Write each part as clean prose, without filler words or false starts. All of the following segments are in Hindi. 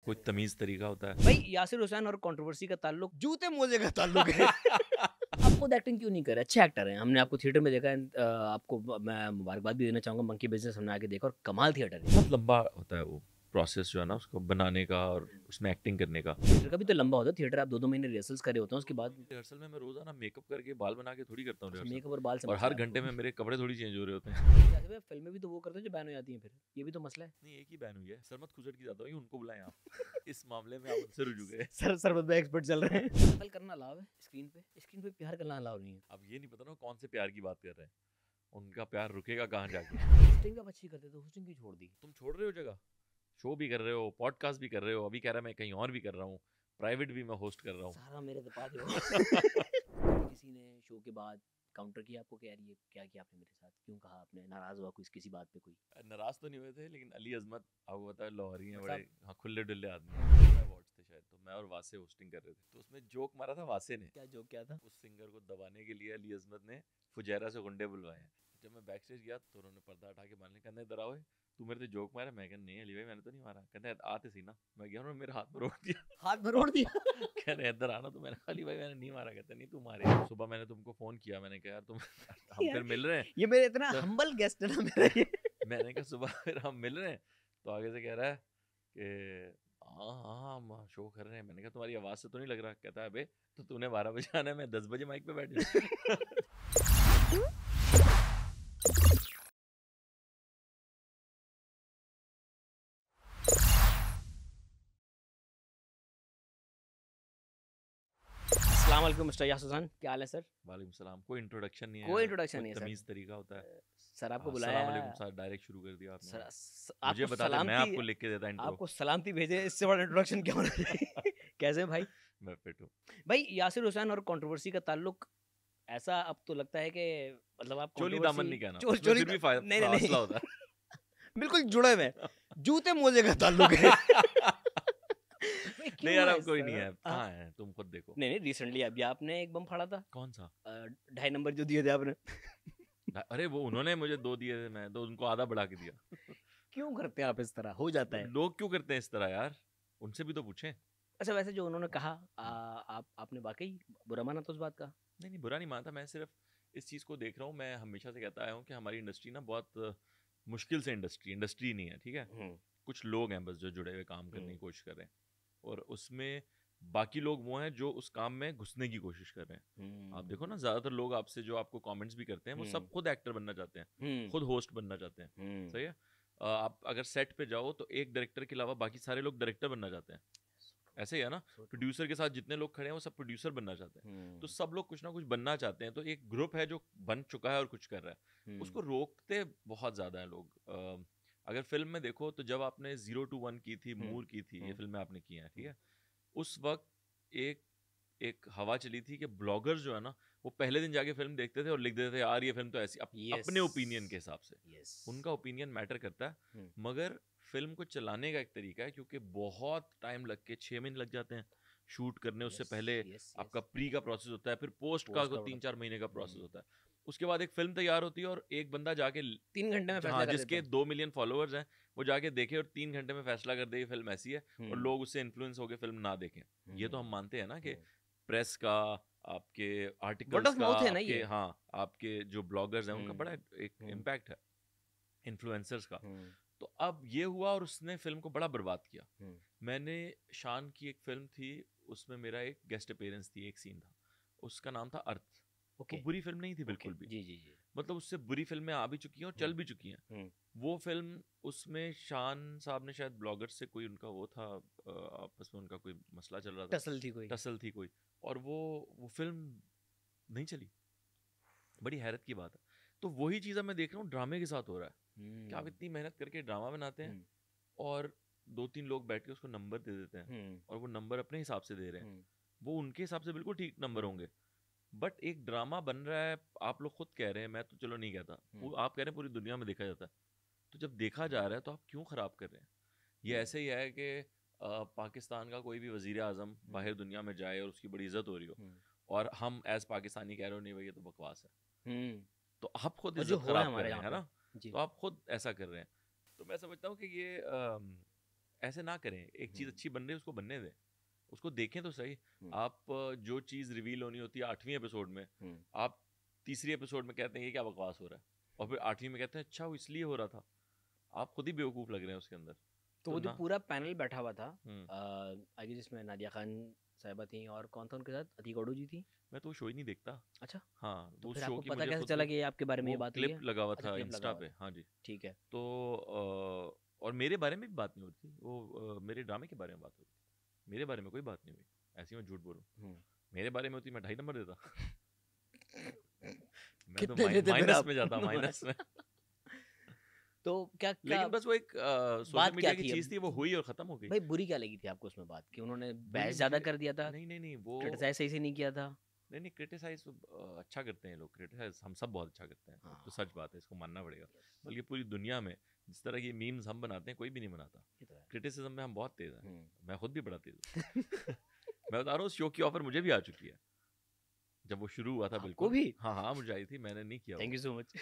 कोई तमीज तरीका होता है। भाई यासिर हुसैन और कंट्रोवर्सी का ताल्लुक जूते मोजे का ताल्लुक है। आप खुद एक्टिंग क्यों नहीं कर रहे? अच्छे एक्टर हैं, हमने आपको थिएटर में देखा है। आपको मैं मुबारकबाद भी देना चाहूंगा, मंकी बिजनेस हमने आके देखा और कमाल थिएटर है। बहुत लंबा होता है वो प्रोसेस जो है ना उसको बनाने का और उसमें एक्टिंग करने का। थिएटर का भी तो लंबा होता है। थिएटर आप 2-2 महीने रिहर्सल्स करे होते हैं, उसके बाद रिहर्सल में मैं रोजाना मेकअप करके बाल बना के थोड़ी करता हूँ रिहर्सल, मेकअप और बाल से और मसला हर है घंटे आपको। में मेरे कपड़े थोड़ी चेंज हो रहे होते हैं। जैसे भाई फिल्में भी तो वो करते हैं जो बैन हो जाती हैं, फिर ये भी तो मसला है। नहीं, एक ही बैन हुई है, सरमत खुजट की ज्यादा हुई, उनको बुलाएं आप। इस मामले में आप उनसे रुजू गए। सर सरबत भाई एक्सपर्ट चल रहे हैं। नकल करना अलाउ है स्क्रीन पे प्यार करना अलाउ नहीं है। अब ये नहीं पता ना कौन से प्यार की बात कर रहे हैं, उनका प्यार रुकेगा कहाँ जाके। होस्टिंग आप अच्छी करते तो होस्टिंग क्यों छोड़ दी? तुम छोड़ रहे हो जगह, शो भी कर रहे हो, पॉडकास्ट भी कर रहे हो, अभी कह रहा है मैं कहीं और भी कर रहा हूँ, प्राइवेट भी मैं होस्ट कर रहा हूँ। सारा मेरे दबा दो। किसी ने शो के बाद काउंटर किया आपको कि यार ये क्या किया आपने मेरे साथ, क्यों कहा आपने, नाराज हुआ कुछ किसी बात पे? कोई नाराज तो नहीं हुए थे, लेकिन अली अजमत आपको पता है लाहौरी हैं, मतलब बड़े हाँ खुले डुल्ले आदमी हैं। अवार्ड्स थे शायद, तो मैं और वासे होस्टिंग कर रहे थे, तो उसमें जोक मारा था वासे ने। क्या जोक क्या था? उस सिंगर को दबाने के लिए अली अजमत ने फुजैरा से गुंडे बुलवाए हैं। जब मैं बैक स्टेज गया तो उन्होंने पर्दा हटा के मारने कहने इधर आओ, तू मेरे से जोक मारा। मैं कहना नहीं अली भाई मैंने तो नहीं मारा। कहते आते सी ना, मैं गया उन्होंने मेरे हाथ में रोक दिया। हाथ में रोड़ दिया। कह रहे इधर आना, तो मैंने कहा अली भाई मैंने नहीं मारा। कहते नहीं तू मारे। सुबह मैंने तुमको फोन किया, मैंने कहा यार तुम हम फिर मिल रहे हैं। ये मेरे इतना तो हम्बल गेस्ट है ना मेरा ये। मैंने कहा सुबह फिर हम मिल रहे हैं, तो आगे से कह रहा है कि हाँ हाँ हम शो कर रहे हैं। मैंने कहा तुम्हारी आवाज़ से तो नहीं लग रहा। कहता है अबे तो तूने 12 बजे आना है, मैं 10 बजे माइक पे बैठ जाऊँ। अस्सलाम वालेकुम मिस्टर यासिर हुसैन, क्या हाल है सर? वालेकुम सलाम। कोई इंट्रोडक्शन नहीं है कोई यार, इंट्रोडक्शन कोई नहीं है तमीज़ सर। तरीका होता है। सर आपको अस्सलाम बुलाया वालेकुम सर, डायरेक्ट शुरू कर दिया आपने। सर, मुझे आपको बता दे, मैं सलामती, आपको लिख के देता इंट्रो। आपको सलामती भेजे, इससे बड़ा इंट्रोडक्शन क्या होना चाहिए? कैसे हैं भाई? मैं फिट हूँ। भाई यासिर हुसैन और कंट्रोवर्सी का ताल्लुक ऐसा अब तो लगता है कि मतलब आप चोली दामन नहीं कहना, चोली उसमें फिर भी नहीं नहीं फासला नहीं होता है। बिल्कुल जुड़े हुए हैं। जूते मोजे का ताल्लुक है। भाई क्यों नहीं यार है अब इस कोई तरह? नहीं है, कहाँ है, तुम खुद देखो। नहीं नहीं, रिसेंटली अभी आपने एक बम फाड़ा था। कौन सा? 2.5 नंबर जो दिए थे आपने। अरे वो उन्होंने मुझे 2 दिए थे, मैं तो उनको आधा बढ़ा के दिया। क्यों करते हैं आप इस तरह? हो जाता है। लोग क्यों करते हैं इस तरह यार, उनसे भी तो पूछें। अच्छा वैसे जो उन्होंने कहा, आपने वाकई बुरा माना तो उस बात का? नहीं नहीं, बुरा नहीं मानता, मैं सिर्फ इस चीज़ को देख रहा हूँ। मैं हमेशा से कहता आया हूँ कि हमारी इंडस्ट्री ना बहुत मुश्किल से इंडस्ट्री नहीं है, ठीक है। कुछ लोग हैं बस जो जुड़े हुए काम करने की कोशिश कर रहे हैं, और उसमें बाकी लोग वो हैं जो उस काम में घुसने की कोशिश कर रहे हैं। आप देखो ना, ज़्यादातर लोग आपसे जो आपको कमेंट्स भी करते हैं वो सब खुद एक्टर बनना चाहते हैं, खुद होस्ट बनना चाहते हैं। सही है। आप अगर सेट पे जाओ तो एक डायरेक्टर के अलावा बाकी सारे लोग डायरेक्टर बनना चाहते हैं। ऐसे ही है ना, प्रोड्यूसर के साथ जितने लोग खड़े हैं वो सब प्रोड्यूसर बनना चाहते हैं। तो सब लोग कुछ ना कुछ बनना चाहते हैं। तो एक ग्रुप है जो बन चुका है और कुछ कर रहा है, उसको रोकते बहुत ज़्यादा है लोग। अगर फिल्म में देखो तो जब आपने 0 to 1 की थी, मूर की थी, ये फिल्में आपने की हैं, ठीक है। उस वक्त एक हवा चली थी कि ब्लॉगर्स जो है ना वो पहले दिन जाके फिल्म देखते थे और लिख देते थे यार ये फिल्म तो ऐसी, अपने ओपिनियन के हिसाब से। उनका ओपिनियन मैटर करता है, मगर फिल्म को चलाने का एक तरीका है, क्योंकि बहुत टाइम लग के 6 महीने लग जाते हैं शूट करने। उससे पहले आपका प्री का प्रोसेस होता है, फिर पोस्ट का 3-4 महीने का प्रोसेस होता है। उसके बाद एक फिल्म तैयार होती है और एक बंदा जाके 3 घंटे में फैसला कर जिसके देते हैं। 2 मिलियन फॉलोअर्स हैं वो जाके देखे और 3 घंटे में फैसला कर दे ये फिल्म ऐसी है, और लोग उससे इन्फ्लुएंस होकर फिल्म ना देखें। ये तो हम मानते हैं ना कि प्रेस का, आपके आर्टिकल्स का, आपके हाँ आपके जो ब्लॉगर्स हैं उनका बड़ा एक इम्पैक्ट है, इन्फ्लुएंसर्स का। तो अब ये हुआ और उसने फिल्म को बड़ा बर्बाद किया। मैंने शान की एक फिल्म थी, उसमें मेरा एक गेस्ट अपीयरेंस थी, एक सीन था, उसका नाम था अर्थ। वो बुरी फिल्म नहीं थी बिल्कुल भी। जी जी जी। मतलब उससे बुरी फिल्में आ भी चुकी हैं और चल भी चुकी हैं। वो फिल्म, उसमें शान साहब ने शायद ब्लॉगर से कोई उनका वो था, आपस में उनका कोई मसला चल रहा था, टसल थी कोई, और वो फिल्म नहीं चली। बड़ी हैरत की बात है। तो वही चीज़ अब मैं देख रहा हूँ ड्रामे के साथ हो रहा है कि आप इतनी मेहनत करके ड्रामा बनाते हैं और 2-3 लोग बैठ के उसको नंबर दे देते हैं, और वो नंबर अपने हिसाब से दे रहे हैं। वो उनके हिसाब से बिल्कुल ठीक नंबर होंगे, बट एक ड्रामा बन रहा है, आप लोग खुद कह रहे हैं, मैं तो चलो नहीं कहता, वो आप कह रहे हैं पूरी दुनिया में देखा जाता है। तो जब देखा जा रहा है तो आप क्यों ख़राब कर रहे हैं? ये ऐसे ही है कि पाकिस्तान का कोई भी वज़ीर आज़म बाहर दुनिया में जाए और उसकी बड़ी इज्जत हो रही हो, और हम एज पाकिस्तानी कह रहे हो नहीं भाई ये तो बकवास है। तो आप खुद इज्जत खराब कर रहे हैं, है ना। तो आप खुद ऐसा कर रहे हैं। तो मैं समझता हूँ कि ये ऐसे ना करें, एक चीज़ हम्म। अच्छी बन रही है उसको बनने दें, उसको देखें तो सही। आप जो चीज़ रिवील होनी होती है 8वीं एपिसोड में, आप 3री एपिसोड में कहते हैं ये क्या बकवास हो रहा है, और फिर 8वीं में कहते हैं अच्छा वो इसलिए हो रहा था। आप खुद ही बेवकूफ़ लग रहे हैं उसके अंदर। तो वो जो ना पूरा पैनल बैठा हुआ था हम्म, आगे, जिसमें नादिया खान साहिबा थी और कौन था उनके साथ, अतीक अडू जी थी। मैं तो वो शो ही नहीं देखता। अच्छा, हाँ, तो वो फिर शो आपको की पता मुझे कैसे खुद चला को कि ये आपके बारे में ये वो बात हुई क्लिप है? लगा हुआ अच्छा, था क्लिप लगा इंस्टा हुआ पे, था। हाँ जी। ठीक है। तो और मेरे बारे में भी बात नहीं हो रही थी, वो मेरे ड्रामे के बारे में बात हो रही थी, मेरे बारे में कोई बात नहीं हुई। ऐसे ही मैं झूठ बोलूँ, मेरे बारे में होती मैं 2.5 नंबर देता। मैं तो कितने देते फिर माइनस आप? में जाता, माइनस में। तो क्या क्या लेकिन बस वो एक सोशल बात क्या मीडिया की थी चीज़ अब? थी, वो हुई और ख़त्म हो गई। भाई बुरी क्या लगी थी आपको उसमें बात, कि उन्होंने बुरी बहस ज्यादा मुझे कर दिया था, नहीं नहीं नहीं वो क्रिटिसाइज सही से नहीं किया था? नहीं नहीं क्रिटिसाइज अच्छा करते हैं लोग, क्रिटिसाइज हम सब बहुत अच्छा करते हैं, हाँ, तो सच बात है, इसको मानना पड़ेगा। yes, बल्कि पूरी दुनिया में जिस तरह की मीम्स हम बनाते हैं कोई भी नहीं बनाता। ये तो है। क्रिटिसिज्म में हम बहुत तेज़ हैं, हम्म। मैं खुद भी बड़ा तेज़ हूँ। मैं बता रहा हूँ, शो की ऑफर मुझे भी आ चुकी है, जब वो शुरू हुआ था आपको बिल्कुल। भी? हाँ हाँ मुझे आई थी, मैंने नहीं किया थैंक वो। You so much.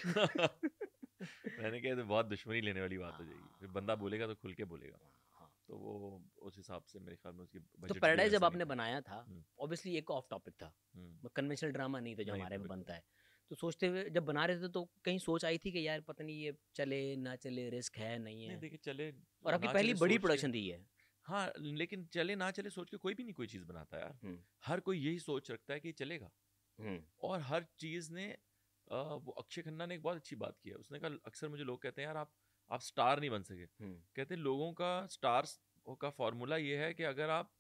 मैंने कहा ये तो बहुत दुश्मनी लेने वाली बात हो जाएगी, फिर बंदा बोलेगा तो खुल के बोलेगा। हाँ। तो वो उस हिसाब से मेरे ख्याल में उसकी तो बजट भी पैराडाइज जब वैसे आपने निकला। बनाया था, हम्म, ऑब्वियसली एक ऑफ टॉपिक था, हम्म, कन्वेंशनल ड्रामा नहीं था जो नहीं हमारे था में बिल्कुल। बनता है। तो सोचते हुए जब बना रहे थे तो कहीं सोच आई थी कि यार पता नहीं ये चले ना चले, रिस्क है नहीं नहीं है? देखिए, चले और आपकी ना पहली चले बड़ी सोच के, प्रोडक्शन थी ये। हाँ लेकिन चले ना चले सोच के कोई भी नहीं कोई चीज़ बनाता यार। हम्म। हर कोई यही सोच रखता है कि चलेगा, हम्म। और हर चीज़ ने वो अक्षय खन्ना ने एक बहुत अच्छी बात की है, उसने कहा अक्सर मुझे लोग कहते हैं यार आप स्टार नहीं बन सके। हम्म। कहते हैं लोगों का स्टार्स का फॉर्मूला ये है कि अगर आप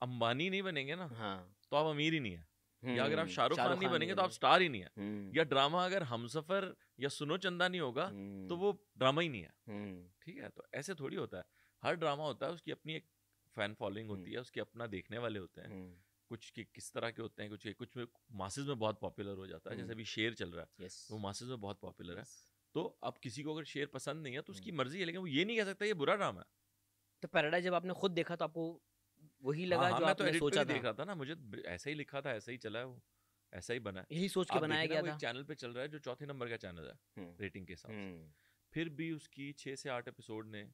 अंबानी नहीं बनेंगे ना हाँ। तो आप अमीर ही नहीं है, या अगर आप शाहरुख खान नहीं बनेंगे तो आप बने। स्टार ही नहीं है, हम्म। या ड्रामा अगर हमसफर या सुनो चंदा नहीं होगा तो वो ड्रामा ही नहीं है। हम्म। ठीक है, तो ऐसे थोड़ी होता है। हर ड्रामा होता है, उसकी अपनी एक फैन फॉलोइंग होती है, उसके अपना देखने वाले होते हैं। कुछ के किस तरह के होते हैं, कुछ में मासेस में बहुत पॉपुलर हो जाता है, जैसे अभी शेर चल रहा है, यस। वो मासेस में बहुत पॉपुलर है। यस। तो अब किसी को अगर शेर पसंद नहीं है तो उसकी मर्जी है, लेकिन वो ये नहीं कह सकता ये बुरा ड्रामा है। तो पैराडाइज जब आपने खुद देखा तो आपको वही हाँ लगा हाँ, जो मैं तो आपने एडिट पे सोचा भी था? देख रहा था ना, मुझे ऐसा ही लिखा था, ऐसा ही चला है वो, ऐसा ही बना है। यही सोच के आप बनाया देखें ना, गया वो था? एक चैनल पे चल रहा है जो 4थे नंबर का चैनल है हम्म। रेटिंग के हिसाब से, हम्म। फिर भी उसकी 6 से 8 एपिसोड ने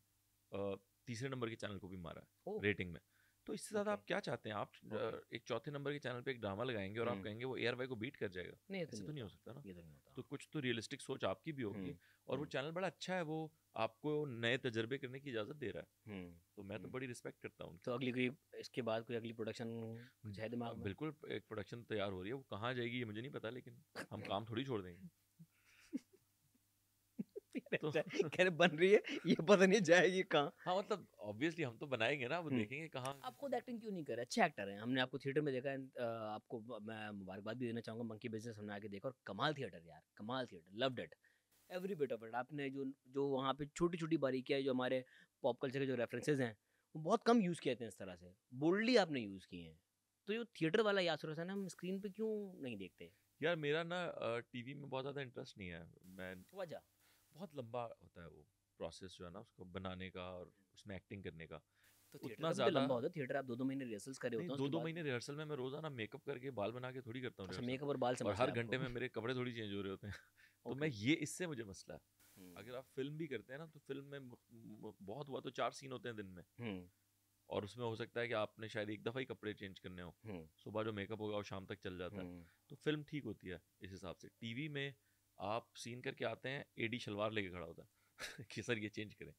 3रे नंबर के चैनल को भी मारा है ओह। रेटिंग में। तो इससे ज़्यादा ओके। आप क्या चाहते हैं? आप एक 4थे नंबर के चैनल पे एक ड्रामा लगाएंगे और आप हम्म। कहेंगे वो एयर को बीट कर जाएगा, नहीं, ये तो ऐसे नहीं तो नहीं हो होता, सकता ना। ये तो नहीं होता। तो कुछ तो रियलिस्टिक सोच आपकी भी होगी, और वो हम्म। चैनल बड़ा अच्छा है, वो आपको नए तजर्बे करने की इजाज़त दे रहा है, हम्म। तो मैं तो बड़ी रिस्पेक्ट करता हूँ तो अगली कोई इसके बाद कोई अगली प्रोडक्शन कुछ है दिमाग में? बिल्कुल एक प्रोडक्शन तैयार हो रही है, वो कहाँ जाएगी ये मुझे नहीं पता, लेकिन हम काम थोड़ी छोड़ देंगे। तो कह रहे बन रही है, ये पता नहीं जाएगी कहाँ। हाँ मतलब ऑब्वियसली हम तो बनाएंगे ना, वो देखेंगे कहाँ। आप खुद एक्टिंग क्यों नहीं कर रहे? अच्छे एक्टर हैं, हमने आपको थिएटर में देखा है, आपको मैं मुबारकबाद भी देना चाहूँगा, मंकी बिजनेस हमने आके देखा और कमाल थिएटर यार, कमाल theatre, loved it, every bit of it. आपने जो जो वहाँ पे छोटी छोटी बारीकियाँ जो हमारे पॉप कल्चर के जो रेफरेंसेज हैं वो बहुत कम यूज़ किए थे, इस तरह से बोल्डली आपने यूज़ किए हैं। तो जो थिएटर वाला यासर हसन हम स्क्रीन पे क्यों नहीं देखते? यार मेरा ना टीवी में बहुत ज़्यादा इंटरेस्ट नहीं है, मैं वजह? बहुत लंबा होता है वो प्रोसेस जो है ना उसको बनाने का और उसमें एक्टिंग करने का, तो थिएटर उतना का भी तो ज़्यादा लंबा होता है, थिएटर आप 2-2 महीने रिहर्सल्स करे नहीं। होते हैं, दो उसके दो बाद महीने रिहर्सल में मैं रोज़ाना मेकअप करके बाल बना के थोड़ी करता हूँ अच्छा रिहर्सल, मेकअप और बाल और समझ हर घंटे में मेरे कपड़े थोड़ी चेंज हो रहे होते हैं। तो मैं ये इससे मुझे मसला है। अगर आप फिल्म भी करते हैं ना तो फिल्म में बहुत हुआ तो 4 सीन होते हैं दिन में, और उसमें हो सकता है कि आपने शायद एक दफ़ा ही कपड़े चेंज करने हो, सुबह जो मेकअप होगा वो शाम तक चल जाता है, तो फिल्म ठीक होती है इस हिसाब से। टीवी में आप सीन करके आते हैं, एडी शलवार लेके खड़ा होता है कि सर ये चेंज करें,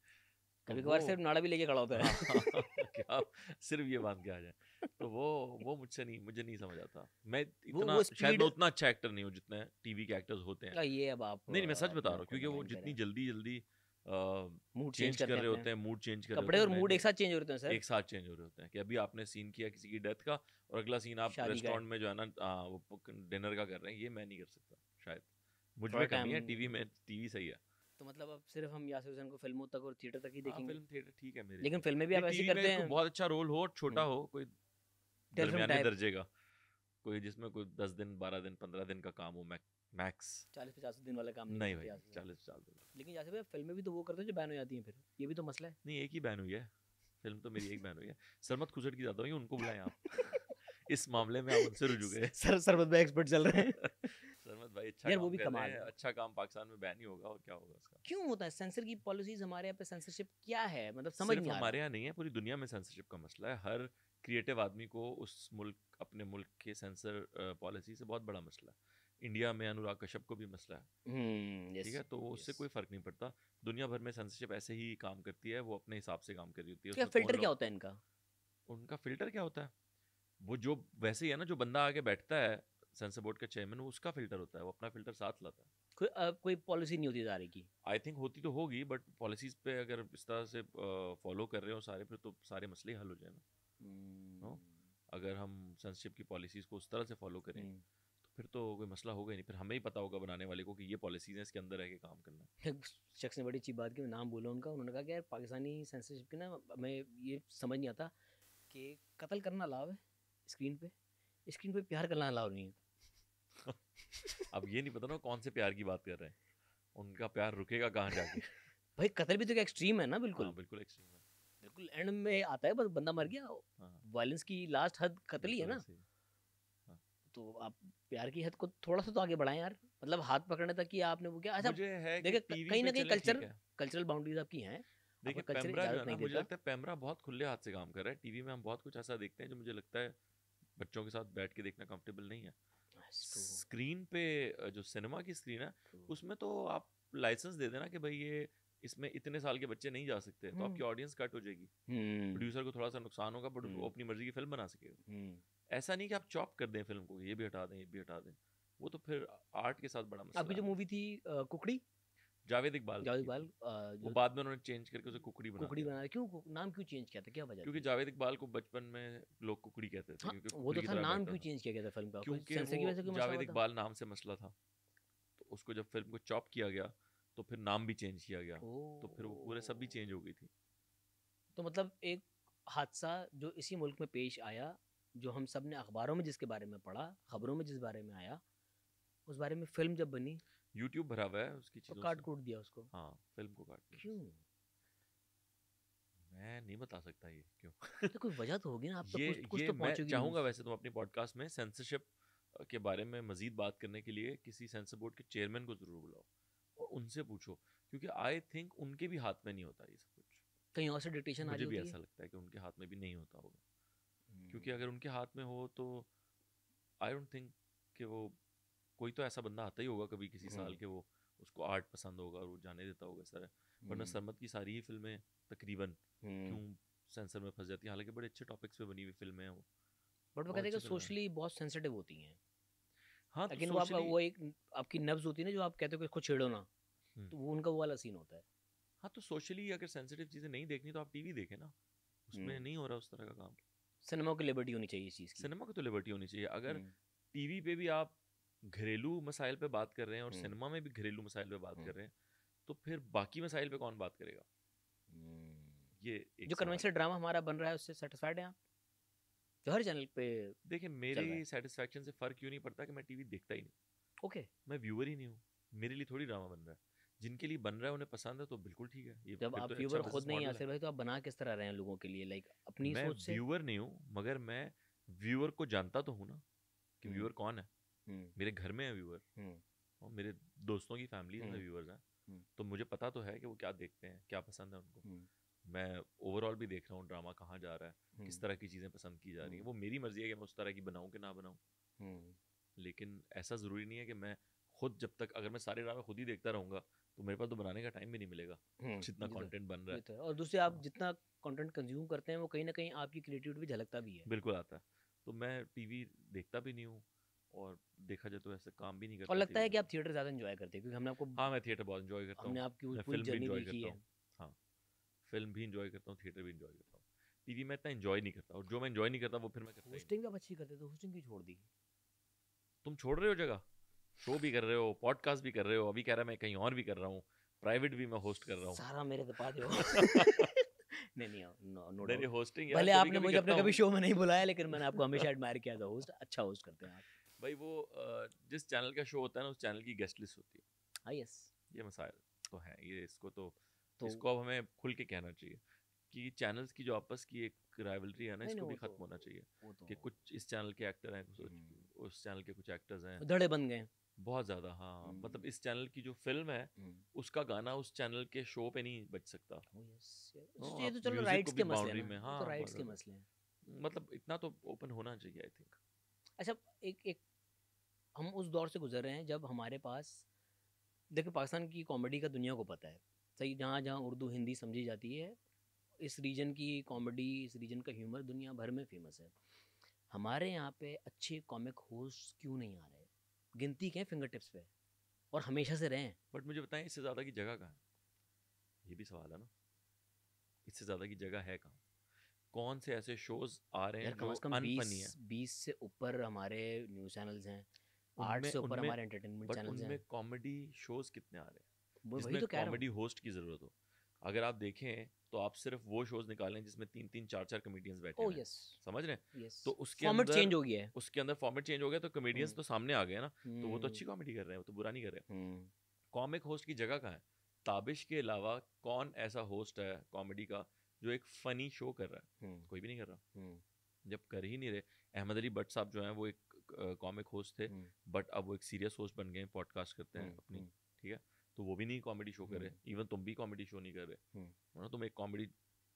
कभी कभार सिर्फ नाड़ा भी लेके खड़ा होता है। कि आप सिर्फ ये बांध के आ जाए, तो वो मुझे नहीं समझ आता। मैं वो इतना शायद स्पीड मैं उतना अच्छा एक्टर नहीं हूँ जितने टीवी के एक्टर्स होते हैं। ये अब आप नहीं मैं सच बता अपने रहा हूँ, आप को क्योंकि वो डिफाइन जितनी करें। जल्दी मूड चेंज कर रहे अपने। होते हैं, मूड चेंज कर रहे कपड़े होते और हैं, मूड मैं एक साथ चेंज हो रहे हैं सर। एक साथ चेंज हो रहे होते हैं कि अभी आपने सीन किया किसी की डेथ का और अगला सीन आप शादी का है। रेस्टोरेंट में जो है ना वो डिनर का कर रहे हैं, ये मैं नहीं कर सकता शायद, मुझ थोड़ा में कमी है। टाइम टीवी में टीवी सही है। तो मतलब अब सिर्फ हम यासिर हुसैन को फिल्मों तक और थिएटर तक ही हाँ देखेंगे? फिल्म थिएटर ठीक है मेरे लेकिन लिए। फिल्में भी आप नहीं, ऐसी टीवी में करते कोई हैं बहुत अच्छा रोल हो, छोटा हो, कोई टेलीफिल्म दरमियाने टाइप, दर्जे का, कोई जिसमें कोई 10 दिन 12 दिन 15 दिन का काम हो मैक्स। 40-50 दिन वाला काम नहीं करते भाई यासिर हुसैन। 40 दिन। लेकिन यासिर भाई फिल्में भी तो वो करते हैं जो बैन हो जाती हैं, फिर ये भी तो मसला है। नहीं एक ही बैन हुई है फिल्म, तो मेरी एक बैन हुई है। सरमत खुसट की ज़्यादा हुई, उनको बुलाएं आप। इस मामले में आप उनसे रुजू गए। सरबत भाई एक्सपर्ट चल रहे हैं। सरमत भाई, अच्छा यार काम वो भी कर रहे कमाल हैं, है। अच्छा काम पाकिस्तान में बैन ही होगा और क्या होगा उसका। क्यों होता है सेंसर की पॉलिसीज हमारे यहाँ पे, सेंसरशिप क्या है, मतलब समझ सिर्फ नहीं आ हमारे रहा। यहाँ नहीं है, पूरी दुनिया में सेंसरशिप का मसला है। हर क्रिएटिव आदमी को उस मुल्क, अपने मुल्क के सेंसर पॉलिसी से बहुत बड़ा मसला है। इंडिया में अनुराग कश्यप को भी मसला है, ठीक है, यस तो उससे यस। कोई फ़र्क नहीं पड़ता। दुनिया भर में सेंसरशिप ऐसे ही काम करती है, वो अपने हिसाब से काम कर रही होती है। क्या उसमें कौन फिल्टर क्या लोग, होता है इनका? उनका फ़िल्टर क्या होता है, वो जो वैसे ही है ना, जो बंदा आके बैठता है सेंसर बोर्ड का चेयरमैन, वो उसका फ़िल्टर होता है, वो अपना फ़िल्टर साथ लाता है। कोई पॉलिसी नहीं होती इदारे की? आई थिंक होती तो होगी, बट पॉलिसीज़ पे अगर इस तरह से फॉलो कर रहे हो सारे, फिर तो सारे मसले ही हल हो जाए ना। नो, अगर हम सेंसरशिप की पॉलिसीज़ को उस तरह से फॉलो करें तो फिर तो कोई मसला होगा ही नहीं। फिर हमें ही पता होगा बनाने वाले को कि ये पॉलिसीज़ हैं, इसके अंदर रह के काम करना है। एक शख्स ने बड़ी अच्छी बात की, मैं नाम बोला उनका, उन्होंने कहा कि यार पाकिस्तानी सेंसरशिप की ना, हमें ये समझ नहीं आता कि कत्ल करना अलाउ है स्क्रीन पे प्यार करना अलाउ नहीं है। अब ये नहीं पता ना कौन से प्यार की बात कर रहे हैं, उनका प्यार रुकेगा कहाँ जाके। भाई कत्ल भी तो एक एक्सट्रीम है ना, हाँ बिल्कुल बिल्कुल एक्सट्रीम है। बिल्कुल एंड में आता है, बस बंदा मर गया, हाँ वायलेंस की लास्ट हद कत्ल ही है बिल्कुल ना। ऐसे ही। हाँ। तो आप प्यार की हद को थोड़ा सा तो आगे बढ़ाएं यार, मतलब हाथ पकड़ने तक कि आपने वो क्या, अच्छा मुझे है कि देखिए टीवी कहीं पे ना कहीं चले ठीक है। कल्चरल बाउंड्रीज आपकी हैं, आपका देखिए कल्चर पेम्ब्रा जो है इजाजत ना, नहीं मुझे देता। लगता है पेम्ब्रा बहुत खुले हाथ से काम कर रहा है। टीवी में हम बहुत कुछ ऐसा देखते हैं जो मुझे लगता है बच्चों के साथ बैठ के देखना कंफर्टेबल नहीं है। स्क्रीन पे जो सिनेमा की स्क्रीन है, उसमें तो आप लाइसेंस दे देना कि भाई ये इसमें इतने साल के बच्चे नहीं जा सकते, तो आपकी ऑडियंस कट हो जाएगी, प्रोड्यूसर को थोड़ा सा नुकसान होगा, बट वो अपनी मर्जी की फिल्म बना सकेगा। ऐसा नहीं कि आप चॉप कर दें फिल्म को, ये भी हटा दें ये भी हटा दें, वो तो फिर आर्ट के साथ बड़ा आपकी मसला जो है। मूवी थी कुकड़ी, जावेद इकबाल जावेद की इकबाल, थी, वो जो बाद में उन्होंने चेंज करके उसे कुकड़ी बना कुकड़ी दिया था। बना, क्यों नाम क्यों चेंज किया था, क्या वजह क्योंकि थी? जावेद इकबाल को बचपन में लोग कुकड़ी कहते थे, हाँ क्योंकि वो कुकड़ी तो की था, तरह नाम बैठता क्यों था। चेंज किया गया था फिल्म का, कोई क्योंकि सेंसर की वो वजह से कोई मसला जावेद हुआ था? इकबाल नाम से मसला था, तो उसको जब फिल्म को चॉप किया गया तो फिर नाम भी चेंज किया गया, तो फिर वो पूरे सब भी चेंज हो गई थी। तो मतलब एक हादसा जो इसी मुल्क में पेश आया, जो हम सब ने अखबारों में जिसके बारे में पढ़ा, खबरों में जिस बारे में आया, उस बारे में फिल्म जब बनी यूट्यूब भरा हुआ है उसकी तो चीज़ों काट से। कूट दिया उसको। हाँ फिल्म को काट दिया। क्यों? मैं नहीं बता सकता ये क्यों। तो कोई वजह तो होगी ना, आप तो कुछ ये तो मैं पहुंचोगी चाहूँगा न्यूज़। वैसे तुम अपनी पॉडकास्ट में सेंसरशिप के बारे में मजीद बात करने के लिए किसी सेंसर बोर्ड के चेयरमैन को ज़रूर बुलाओ और उनसे पूछो, क्योंकि आई थिंक उनके भी हाथ में नहीं होता ये सब कुछ। कहीं और से डिक्टेशन आ रही मुझे भी होती है। ऐसा लगता है कि उनके हाथ में भी नहीं होता होगा, क्योंकि अगर उनके हाथ में हो तो आई डोंट थिंक कि वो, कोई तो ऐसा बंदा आता ही होगा कभी किसी साल के, वो उसको आर्ट पसंद होगा और वो जाने देता होगा इस तरह। वरना सरमद की सारी ही फिल्में तकरीबन क्यों सेंसर में फंस जाती हैं, हालांकि बड़े अच्छे टॉपिक्स पे बनी हुई फिल्में हैं वो, बट वो बहुत कहते हैं अच्छी कि फिल्में हैं। सोशली बहुत सेंसिटिव होती हैं, हाँ तो लेकिन वो आपका सोशली, वो एक आपकी नब्ज होती है ना, जो आप कहते हो कि इसको छेड़ो ना, तो वो उनका वो वाला सीन होता है। हाँ तो सोशली अगर सेंसिटिव चीज़ें नहीं देखनी तो आप टीवी देखें ना, उसमें नहीं हो रहा उस तरह का काम। सिनेमा की लिबर्टी होनी चाहिए इस चीज़ की। सिनेमा को तो लिबर्टी होनी चाहिए। अगर टीवी पे भी आप घरेलू मसाइल पे बात कर रहे हैं और सिनेमा में भी घरेलू मसाइल पे बात कर रहे हैं, तो फिर बाकी मसाइल पे कौन बात करेगा? ये एक जो सवाल कन्वेंशनल ड्रामा हमारा बन रहा है उससे सेटिस्फाइड हैं आप, जो हर चैनल पे? देखिए मेरी सेटिस्फैक्शन से फ़र्क क्यों नहीं पड़ता कि मैं टीवी देखता ही नहीं, ओके, मैं व्यूअर ही नहीं हूँ, मेरे लिए थोड़ी ड्रामा बन रहा है। जिनके लिए बन रहा है उन्हें पसंद है तो बिल्कुल ठीक है, ये जब फिर आप तो व्यूअर अच्छा खुद बिजनेस नहीं मॉडल है। आसिर भाई, तो आप बना किस तरह रहे हैं लोगों के लिए, लाइक अपनी मैं सोच से? व्यूअर नहीं हूँ, मगर मैं व्यूअर को जानता तो हूँ ना कि व्यूअर कौन है। मेरे घर में है व्यूअर और मेरे दोस्तों की फैमिलीज में व्यूअर्स हैं, तो मुझे पता तो है कि वो क्या देखते हैं, क्या पसंद है उनको। मैं ओवरऑल भी देख रहा हूँ ड्रामा कहाँ जा रहा है, किस तरह की चीज़ें पसंद की जा रही हैं। वो मेरी मर्जी है कि मैं उस तरह की बनाऊँ कि ना बनाऊँ, लेकिन ऐसा ज़रूरी नहीं है कि मैं खुद, जब तक अगर मैं सारे ड्रामे खुद ही देखता रहूँगा तो मेरे पास तो बनाने का टाइम भी नहीं मिलेगा जितना कंटेंट बन रहा है। तो और दूसरे आप जितना कंटेंट कंज्यूम करते हैं वो कहीं ना कहीं आपकी क्रिएटिविटी भी झलकता भी है। बिल्कुल आता है, तो मैं टीवी देखता भी नहीं हूँ और देखा जाए तो ऐसे काम भी नहीं करता। और लगता है कि आप थिएटर ज़्यादा एंजॉय करते हैं, क्योंकि हमने आपको, हाँ मैं थिएटर बहुत इन्जॉय करता हूँ, हमने आपकी मैं पूरी फिल्म भी जर्नी इन्जॉय देखी करता है। हूँ। हाँ फिल्म भी इन्जॉय करता हूँ, थिएटर भी इन्जॉय करता हूँ। टीवी में इतना इन्जॉय नहीं करता, और जो मैं इन्जॉय नहीं करता वो फिर मैं करता ही नहीं। होस्टिंग आप अच्छी करते थे, होस्टिंग क्यों छोड़ दी? तुम छोड़ रहे हो जगह, शो भी कर रहे हो, पॉडकास्ट भी कर रहे हो, अभी कह रहा है मैं कहीं और भी कर रहा हूँ, प्राइवेट भी मैं होस्ट कर रहा हूँ। सारा मेरे तो पा दो। नहीं नो नहीं होस्टिंग भले आपने मुझे अपने कभी शो में नहीं बुलाया, लेकिन मैंने आपको हमेशा एडमायर किया था, होस्ट अच्छा होस्ट करते हैं आप भाई। वो जिस चैनल का शो होता है ना, उस चैनल की गेस्ट लिस्ट होती है। हाँ यस, ये मसाइल तो है, ये इसको इसको अब हमें खुल के कहना चाहिए कि चैनल्स की जो आपस की एक राइवलरी है ना, इसको भी खत्म होना चाहिए कि कुछ इस चैनल के एक्टर हैं, उस चैनल के कुछ एक्टर्स हैं, धड़े बन गए। बहुत ज़्यादा। हाँ, मतलब इस चैनल की जो फिल्म है उसका गाना उस चैनल के शो पे नहीं बच सकता। ये तो चलो राइट्स के मसले हैं ना, तो राइट्स के मसले हैं, मतलब इतना तो ओपन होना चाहिए आई थिंक। अच्छा, एक हम उस दौर से गुजर रहे हैं जब हमारे पास, देखिए पाकिस्तान की कॉमेडी का दुनिया को पता है सही, जहाँ जहाँ उर्दू हिंदी समझी जाती है, इस रीजन की कॉमेडी, इस रीजन का ह्यूमर दुनिया भर में फेमस है। हमारे यहाँ पे अच्छे कॉमिक होस्ट क्यों नहीं आ रहे? गिनती के फिंगर टिप्स पे, और हमेशा से रहे हैं। बट मुझे बताएं इससे ज़्यादा की जगह कहाँ है, ये भी सवाल है ना। इससे ज़्यादा की जगह है कहाँ? कौन से ऐसे शोज आ रहे हैं कम जो से कम अनफनी है? 20 से ऊपर हमारे न्यूज़ चैनल्स हैं, 8 से ऊपर हमारे एंटरटेनमेंट चैनल्स हैं। उनमें कॉमेडी शोज कितने आ रहे हैं वही जिसमें तो कह रहा हूँ। कॉमेडी होस्ट की ज़रूरत हो? अगर आप देखें तो आप सिर्फ वो शोज निकालें जिसमें 3-3 4-4 कॉमेडियंस बैठे ओह हैं, यस, समझ रहे हैं? यस, तो उसके फॉर्मेट अंदर चेंज हो गया है। उसके अंदर फॉर्मेट चेंज हो गया, तो कॉमेडियंस तो सामने आ गए ना, तो वो तो अच्छी हम्म, कॉमेडी कर रहे हैं, वो तो बुरा नहीं कर रहे। हम्म, कॉमिक होस्ट की जगह कहाँ है? ताबिश के अलावा कौन ऐसा होस्ट है कॉमेडी का जो एक फ़नी शो कर रहा है? कोई भी नहीं कर रहा। जब कर ही नहीं रहे, अहमद अली भट्ट साहब जो हैं वो एक कॉमिक होस्ट थे, बट अब वो एक सीरियस होस्ट बन गए, पॉडकास्ट करते हैं अपनी, ठीक है? तो वो भी नहीं कॉमेडी शो कर रहे। इवन तुम भी कॉमेडी शो नहीं कर रहे हो ना, तुम एक कॉमेडी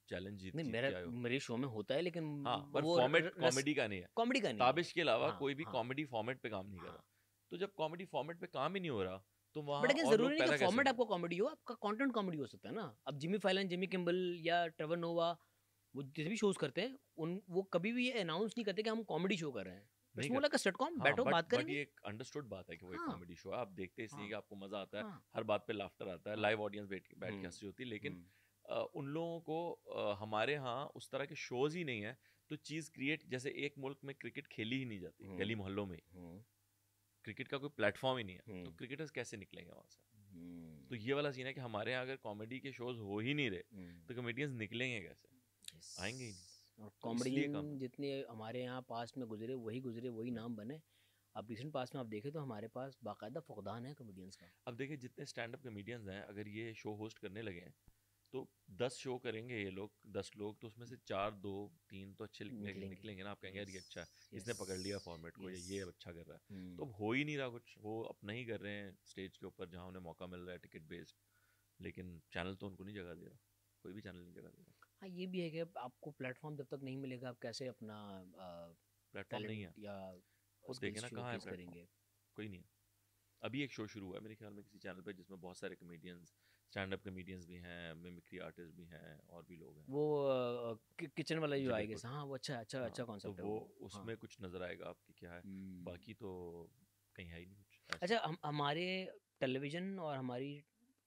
चैलेंज जीत नहीं, जीत मेरा के आए हो। मेरे शो में होता है, लेकिन हाँ, पर वो फॉर्मेट कॉमेडी का नहीं है। कॉमेडी का नहीं ताबिश के अलावा हाँ, कोई भी हाँ, कॉमेडी फॉर्मेट पे काम नहीं कर हाँ। रहा। तो जब कॉमेडी फॉर्मेट पे काम ही नहीं हो रहा, तो बट वहाँ अगेन और जरूरी लोग नहीं पैदा कि कैसे फॉर्मेट होंगे? आपका कॉमेडी हो, आपका कंटेंट कॉमेडी हो सकता है ना। अब जिमी फैलन, जिमी किम्बल या ट्रेवर नोवा, वो जितने भी शोज करते हैं, वो कभी भी ये अनाउंस नहीं करते कि हम कॉमेडी शो कर रहे हैं। नहीं it's more like a sitcom, हाँ, बैठो बात बट करेंगे। ये एक अंडरस्टूड बात है कि वो एक हाँ, कॉमेडी शो है। आप देखते इसलिए हाँ, कि आपको मजा आता है, हाँ, हर बात पे लाफ्टर आता है, हाँ, लाइव ऑडियंस बैठ के हंसी होती है। लेकिन उन लोगों को हमारे यहाँ उस तरह के शोज ही नहीं है, तो चीज़ क्रिएट, जैसे एक मुल्क में क्रिकेट खेली ही नहीं जाती गली मोहल्लों में, क्रिकेट का कोई प्लेटफॉर्म ही नहीं है, तो क्रिकेटर्स कैसे निकलेंगे वहाँ से? तो ये वाला सीन है कि हमारे यहाँ अगर कॉमेडी के शोज हो ही नहीं रहे, तो कॉमेडियंस निकलेंगे कैसे? आएंगे ही नहीं। और तो इसलिए कम कॉमेडियन जितने हमारे यहाँ पास्ट में गुजरे, वही नाम बने। अब रिसेंट पास्ट में आप देखें तो हमारे पास बाकायदा फुकदान है कॉमेडियंस का। अब देखिए जितने स्टैंड अप कॉमेडियंस हैं, अगर ये शो होस्ट करने लगे हैं, तो 10 शो करेंगे ये लोग, 10 लोग, तो उसमें से 4, 2, 3 तो अच्छे निकलेंगे ना। आप कहेंगे यार ये अच्छा है, इसने पकड़ लिया फॉर्मेट को, ये अच्छा कर रहा है। तो अब हो ही नहीं रहा कुछ, वो अपना ही कर रहे हैं स्टेज के ऊपर जहाँ उन्हें मौका मिल रहा है टिकट बेस्ड, लेकिन चैनल तो उनको नहीं जगह दे रहा, कोई भी चैनल नहीं जगह दे रहा। हाँ, ये भी है कि आपको प्लेटफॉर्म जब तक नहीं मिलेगा, आप कैसे अपना प्लेटफॉर्म नहीं है, टैलेंट या खुद देखे ना कहाँ है शोकेस करेंगे। कोई नहीं है। अभी एक शो शुरू हुआ है मेरे ख्याल में किसी चैनल पे, जिसमें बहुत सारे कॉमेडियंस, स्टैंड अप कॉमेडियंस भी हैं, मिमिक्री आर्टिस्ट भी हैं, और भी लोग हैं। वो किचन वाला जो जिगर आएगा, कोट। हाँ वो अच्छा कॉन्सेप्ट तो है वो वो। उसमें कुछ नजर आएगा आपकी क्या है, बाकी तो कहीं है ही नहीं कुछ ऐसा। अच्छा, हमारे टेलीविजन और हमारी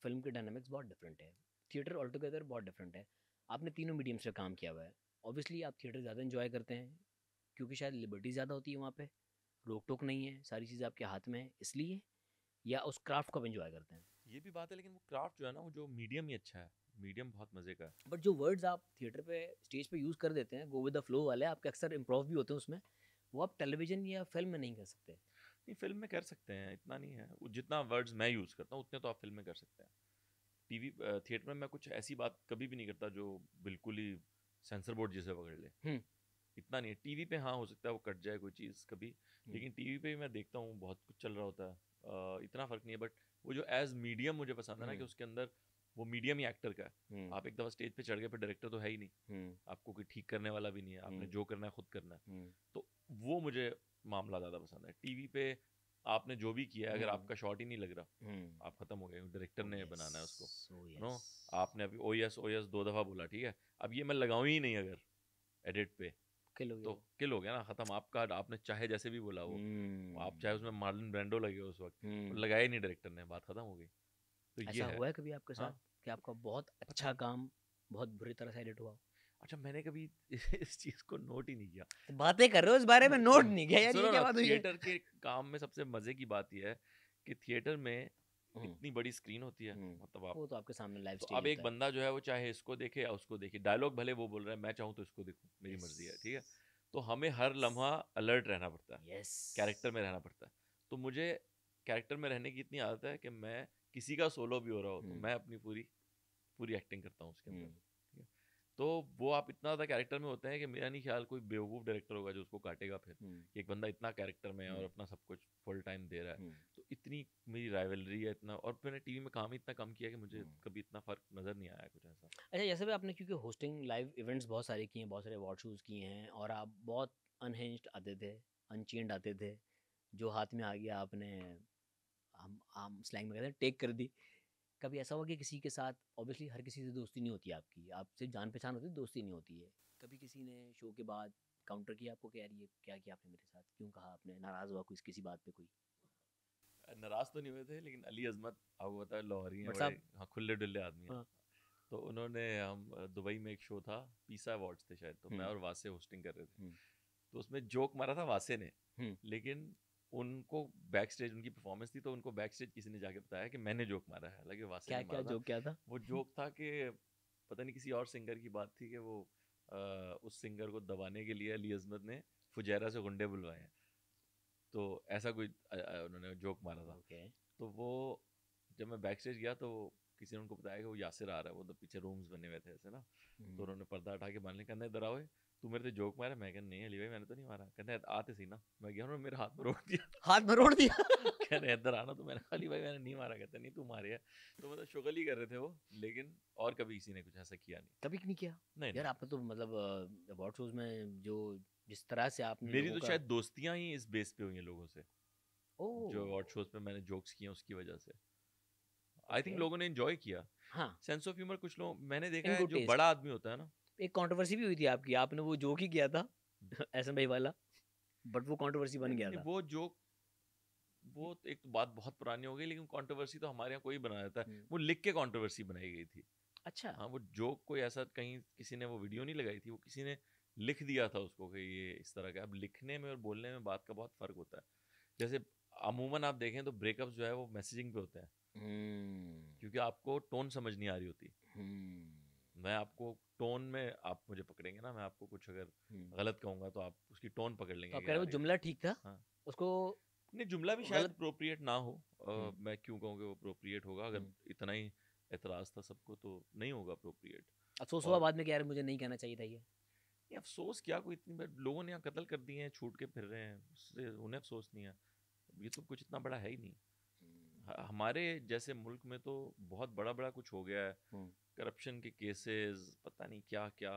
फिल्म के डायनामिक्स बहुत डिफरेंट है, थिएटर ऑल टुगेदर बहुत डिफरेंट है। आपने तीनों मीडियम्स पे काम किया हुआ है, ऑब्वियसली आप थिएटर ज़्यादा इन्जॉय करते हैं क्योंकि शायद लिबर्टी ज़्यादा होती है वहाँ पे, रोक टोक नहीं है, सारी चीज़ आपके हाथ में है, इसलिए, या उस क्राफ्ट को आप इन्जॉय करते हैं? ये भी बात है, लेकिन वो क्राफ्ट जो है ना, वो जो मीडियम ही अच्छा है, मीडियम बहुत मजे का है। बट जो वर्ड्स आप थिएटर पे स्टेज पे यूज़ कर देते हैं, गो विद द फ्लो वाले, आपके अक्सर इम्प्रोव भी होते हैं उसमें, वो आप टेलीविजन या फिल्म में नहीं कर सकते। नहीं, फिल्म में कर सकते हैं, इतना नहीं है, जितना वर्ड्स मैं यूज़ करता हूँ उतने तो आप फिल्म में कर सकते हैं। टीवी थिएटर में मैं कुछ ऐसी बात कभी भी नहीं करता जो बिल्कुल ही सेंसर बोर्ड जिसे पकड़ ले, इतना नहीं है। टीवी पे हाँ हो सकता है वो कट जाए कोई चीज़ कभी, लेकिन टीवी पे भी मैं देखता हूँ बहुत कुछ चल रहा होता है, इतना फ़र्क नहीं है। बट वो जो एज मीडियम मुझे पसंद है ना, कि उसके अंदर वो मीडियम ही एक्टर का है। आप एक दफ़ा स्टेज पे चढ़ गए, पर डायरेक्टर तो है ही नहीं, आपको कोई ठीक करने वाला भी नहीं है, आपने जो करना है खुद करना है। तो वो मुझे मामला ज़्यादा पसंद है। टीवी पे आपने जो भी किया है, अगर आपका शॉट ही नहीं लग रहा, आप ख़त्म हो गए, डायरेक्टर ने बनाना है उसको, नो। आपने अभी ओ यस 2 दफ़ा बोला, ठीक है, अब ये मैं लगाऊँ ही नहीं अगर एडिट पे, तो किल हो गया ना, खत्म आपका। आपने चाहे जैसे भी बोला वो, आप चाहे उसमें मार्लन ब्रांडो लगे उस वक्त, लगाया ही नहीं डायरेक्टर ने, बात खत्म हो गई। तो ये ऐसा हुआ है कभी आपके साथ कि आपका बहुत अच्छा काम बहुत बुरी तरह से एडिट हुआ? अच्छा, मैंने कभी इस चीज को नोट ही नहीं किया। बातें कर रहे हो इस बारे में, नोट नहीं किया यार, ये क्या बात हुई? थिएटर के काम में सबसे मजे की बात यह है कि थिएटर में इतनी बड़ी स्क्रीन होती है, मतलब आप, वो तो आपके सामने लाइव तो स्टेज अब एक बंदा जो है वो चाहे इसको देखे या उसको देखे, डायलॉग भले वो बोल रहा है, मैं चाहूँ तो इसको देखूं, मेरी मर्जी है, ठीक है। तो हमें हर लम्हा अलर्ट रहना पड़ता है, कैरेक्टर में रहना पड़ता है। तो मुझे कैरेक्टर में रहने की इतनी आदत है कि मैं किसी का सोलो भी हो रहा हो तो मैं अपनी पूरी एक्टिंग करता हूँ उसके अंदर, ठीक है। तो वो आप इतना ज़्यादा कैरेक्टर में होते हैं कि मेरा नहीं ख्याल कोई बेवकूफ़ डायरेक्टर होगा जो उसको काटेगा फिर कि एक बंदा इतना कैरेक्टर में है और अपना सब कुछ फुल टाइम दे रहा है। तो इतनी मेरी राइवलरी है इतना, और मैंने टीवी में काम ही इतना कम किया कि मुझे कभी इतना फ़र्क नज़र नहीं आया कुछ ऐसा। अच्छा, जैसे भी आपने क्योंकि होस्टिंग लाइव इवेंट्स बहुत सारे किए हैं, बहुत सारे अवार्ड शोज़ किए हैं, और आप बहुत अनहिंज्ड आते थे, अनचेंड आते थे, जो हाथ में आ गया आपने, हम आम स्लैंग में कहते हैं, टेक कर दी। कभी ऐसा हुआ कि किसी के साथ, ऑब्वियसली हर किसी से दोस्ती नहीं होती आपकी, आपसे जान पहचान होती है, दोस्ती नहीं होती है, कभी किसी ने शो के बाद काउंटर किया आपको कि यार ये क्या किया आपने मेरे साथ, क्यों कहा आपने, नाराज़ हुआ कोई किसी बात पे कोई? नाराज़ तो नहीं हुए थे, लेकिन अली अज़मत आपको पता है लाहौरी हैं, बट बड़े साहब, हाँ खुले डुल्ले आदमी हैं। हाँ, तो उन्होंने, हम दुबई में एक शो था, पीसा अवार्ड्स थे शायद, तो मैं और वासे होस्टिंग कर रहे थे। तो उसमें जोक मारा था वासे ने, लेकिन उनको बैक स्टेज उनकी परफॉर्मेंस थी, तो उनको बैक स्टेज किसी ने जाके बताया कि मैंने जोक मारा है, हालांकि वासे क्या ने क्या मारा था। जोक क्या था? वो जोक था कि पता नहीं किसी और सिंगर की बात थी कि वो उस सिंगर को दबाने के लिए अली अज़मत ने फुजैरा से गुंडे बुलवाए हैं। तो ऐसा कोई उन्होंने जोक मारा था। तो वो जब मैं बैक स्टेज गया तो किसी ने उनको बताया कि वो यासिर आ रहा है, वो तो पीछे रूम्स बने हुए थे ऐसे ना। तो उन्होंने पर्दा हटा के बांध लिया, कहना इधर आओ, तू मेरे से जोक मारा। मैं कहना नहीं अली भाई मैंने तो नहीं मारा। कहना आते सही ना। मैं गया, उन्होंने मेरे हाथ में रोक दिया। हाथ में रोड़ दिया? कहने इधर आना। तो मैंने अली भाई मैंने नहीं मारा। कहते नहीं तू मारे है। तो मतलब शुगल ही कर रहे थे वो, लेकिन और कभी किसी ने कुछ ऐसा किया नहीं। कभी नहीं किया नहीं यार? नहीं, आपने तो मतलब अवार्ड शोज में जो जिस तरह से आपने मेरी लोगों तो का, शायद दोस्तियां ही इस बेस पे हुई हैं लोगों से, जो ओह, अवार्ड शोज पे मैंने जोक्स किए हैं उसकी वजह से। आई थिंक ओके, लोगों ने एंजॉय किया। हाँ, सेंस ऑफ ह्यूमर कुछ लोग मैंने देखा इन है, गुड जो टेस्ट। बड़ा आदमी होता है ना। एक कंट्रोवर्सी भी हुई थी आपकी, आपने वो जोक ही किया था एसएम भाई वाला, बट वो कंट्रोवर्सी बन नहीं गया नहीं, था। वो जोक, वो एक तो बात बहुत पुरानी हो गई, लेकिन कंट्रोवर्सी तो हमारे यहाँ कोई बना देता है, वो लिख के कंट्रोवर्सी बनाई गई थी। अच्छा, हाँ, वो जोक कोई ऐसा कहीं किसी ने वो वीडियो नहीं लगाई थी, वो किसी ने लिख दिया था उसको कि ये इस तरह का। अब लिखने में और बोलने में बात का बहुत फर्क होता है। जैसे अमूमन आप देखें तो ब्रेकअप्स जो है वो मैसेजिंग पे होते हैं, क्योंकि आपको टोन समझ नहीं आ रही होती। मैं आपको टोन में, आप मुझे पकड़ेंगे ना, मैं आपको कुछ अगर गलत कहूँगा तो आप उसकी टोन पकड़ तो लेंगे आप कि कह रहे हो यार जुमला ठीक था, हाँ। उसको नहीं, जुमला भी शायद गलत, अप्रोप्रिएट ना हो। मैं क्यों कहूँ कि वो अप्रोप्रिएट होगा, अगर इतना ही एतराज़ था सबको तो नहीं होगा अप्रोप्रिएट। अफसोस हुआ और बाद में कि यार मुझे नहीं कहना चाहिए था ये? ये अफसोस क्या, कोई इतनी बार लोगों ने यहाँ कत्ल कर दिए हैं, छूट के फिर रहे हैं, उससे उन्हें अफसोस नहीं है। ये तो कुछ इतना बड़ा है ही नहीं। हमारे जैसे मुल्क में तो बहुत बड़ा बड़ा कुछ हो गया है, करप्शन के केसेस, पता नहीं क्या क्या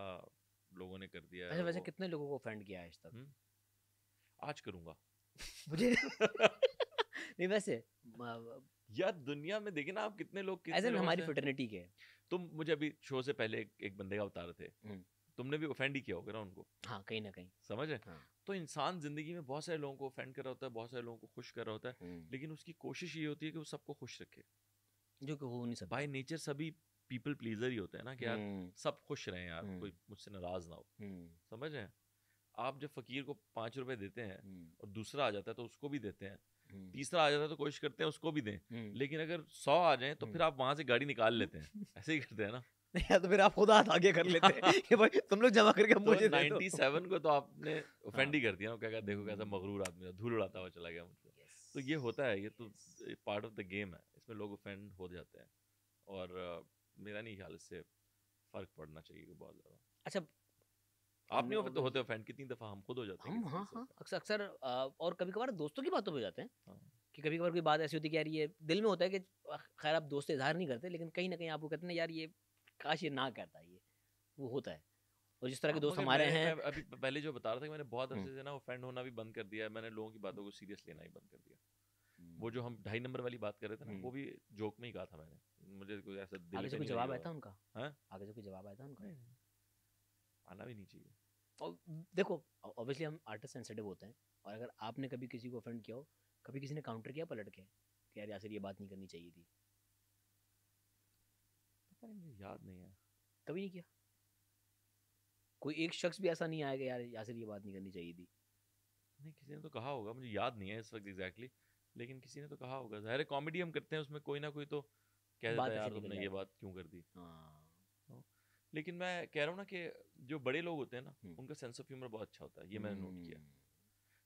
लोगों ने कर दिया अच्छा, है वैसे वो। कितने लोगों को ऑफेंड किया है आज तक? आज करूँगा। मुझे नहीं, वैसे यार दुनिया में देखिए ना आप, कितने लोग एज कितने एन लोगों हमारी से। फ्रेटर्निटी के, तुम मुझे अभी शो से पहले एक बंदे का बता रहे थे, तुमने भी ऑफेंड ही किया होगा ना उनको, हाँ, कहीं ना कहीं, समझ है। हाँ, तो इंसान जिंदगी में बहुत सारे लोगों को ऑफेंड कर रहा होता है, बहुत सारे लोगों को खुश कर रहा होता है, लेकिन उसकी कोशिश ये होती है कि वो सबको खुश रखे। जो कि हो नहीं सकता। बाय नेचर सभी पीपल प्लीजर ही होते हैं ना, कि यार सब खुश रहें, यार कोई मुझसे नाराज ना हो, समझ रहे हैं। आप जब फकीर को 5 रुपए देते हैं और दूसरा आ जाता है तो उसको भी देते हैं, तीसरा आ जाता है तो कोशिश करते हैं उसको भी दें, लेकिन अगर 100 आ जाएं तो फिर आप वहां से गाड़ी निकाल लेते हैं, ऐसे ही करते हैं ना। या तो फिर आप खुद हाथ आगे कर लेते हैं कि भाई तुम लोग जमा करके तो मुझे दे दो। 97 को तो आपने ऑफेंड ही हाँ, कर दिया ना, क्या कहते, देखो कैसा मगरूर आदमी था, धूल उड़ाता हुआ चला गया मुझसे। तो ये होता है, ये तो पार्ट ऑफ द गेम है, इसमें लोग ऑफेंड हो जाते हैं, और मेरा नहीं ख्याल इससे फर्क पड़ना चाहिए बहुत ज्यादा। अच्छा, आप नहीं होते, होते ऑफेंड, कितनी दफा हम खुद हो जाते हैं हम, किसी हाँ चीज़ से हाँ, offend। अक्सर अक्सर और कभी कभार दोस्तों की बातों पे हो जाते हैं, हाँ। कि कभी कभार कोई बात ऐसी होती है कि यार ये दिल में होता है कि खैर आप दोस्त से इजहार नहीं करते, लेकिन कहीं ना कहीं आपको कहते हैं यार ये काश ये ना कहता, ये वो होता है। और जिस तरह के दोस्त मगर हमारे हैं, मैं अभी पहले जो बता रहा था कि मैंने बहुत अरसे से ना ऑफेंड होना भी बंद कर दिया है, मैंने लोगों की बातों को सीरियस लेना ही बंद कर दिया। वो जो हम 2.5 नंबर वाली बात कर रहे थे ना, वो भी जोक में ही कहा था मैंने, मुझे कोई ऐसा दिल आगे पे से कोई नहीं जवाब लगी आया था बात। उनका? हाँ? आगे से कोई जवाब आया था उनका? नहीं, आना भी नहीं चाहिए। और देखो, ऑब्वियसली हम आर्टिस्ट सेंसिटिव होते हैं, और अगर आपने कभी किसी को ऑफेंड किया हो, कभी किसी ने काउंटर किया पलट के कि यार यासिर ये बात नहीं करनी चाहिए थी? पता नहीं, मुझे याद नहीं है। कभी नहीं किया? कोई एक शख्स भी ऐसा नहीं आएगा यार यासिर ये बात नहीं करनी चाहिए थी? नहीं, किसी ने तो कहा होगा, मुझे याद नहीं है इस वक्त एग्जैक्टली, लेकिन किसी ने तो कहा होगा। ज़ाहिर है कॉमेडी हम करते हैं, उसमें कोई ना कोई तो कह देता बात है ऐसे यार निकल तुमने ये जाती है। बात क्यों कर दी। हाँ, तो लेकिन मैं कह रहा हूँ ना कि जो बड़े लोग होते हैं ना, उनका सेंस ऑफ ह्यूमर बहुत अच्छा होता है, ये मैंने नोट किया।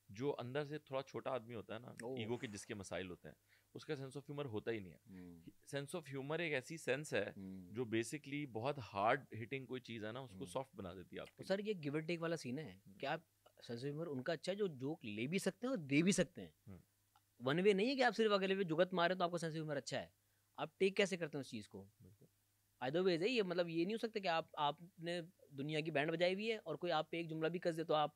जो अंदर से थोड़ा छोटा आदमी होता है ना, ओह। ईगो के जिसके मसाइल होते हैं, उसका सेंस ऑफ ह्यूमर होता ही नहीं है। हम्म, सेंस ऑफ ह्यूमर एक ऐसी सेंस है हम्म। जो बेसिकली बहुत हार्ड हिटिंग कोई चीज़ है ना, उसको हम्म। सॉफ्ट बना देती है और आपके सर ये गिव एंड टेक वाला सीन है हम्म। कि आप सेंस ऑफ ह्यूमर उनका अच्छा है जो जोक ले भी सकते हैं और दे भी सकते हैं। हम्म। वन वे नहीं है कि आप सिर्फ अगले पे जुगत मारे तो आपका सेंस ऑफ ह्यूमर अच्छा है। आप टेक कैसे करते हैं उस चीज़ को? बिल्कुल। आइदर वेज है ये, मतलब ये नहीं हो सकता कि आपने दुनिया की बैंड बजाई हुई है और कोई आप पे एक जुमला भी कस दे तो आप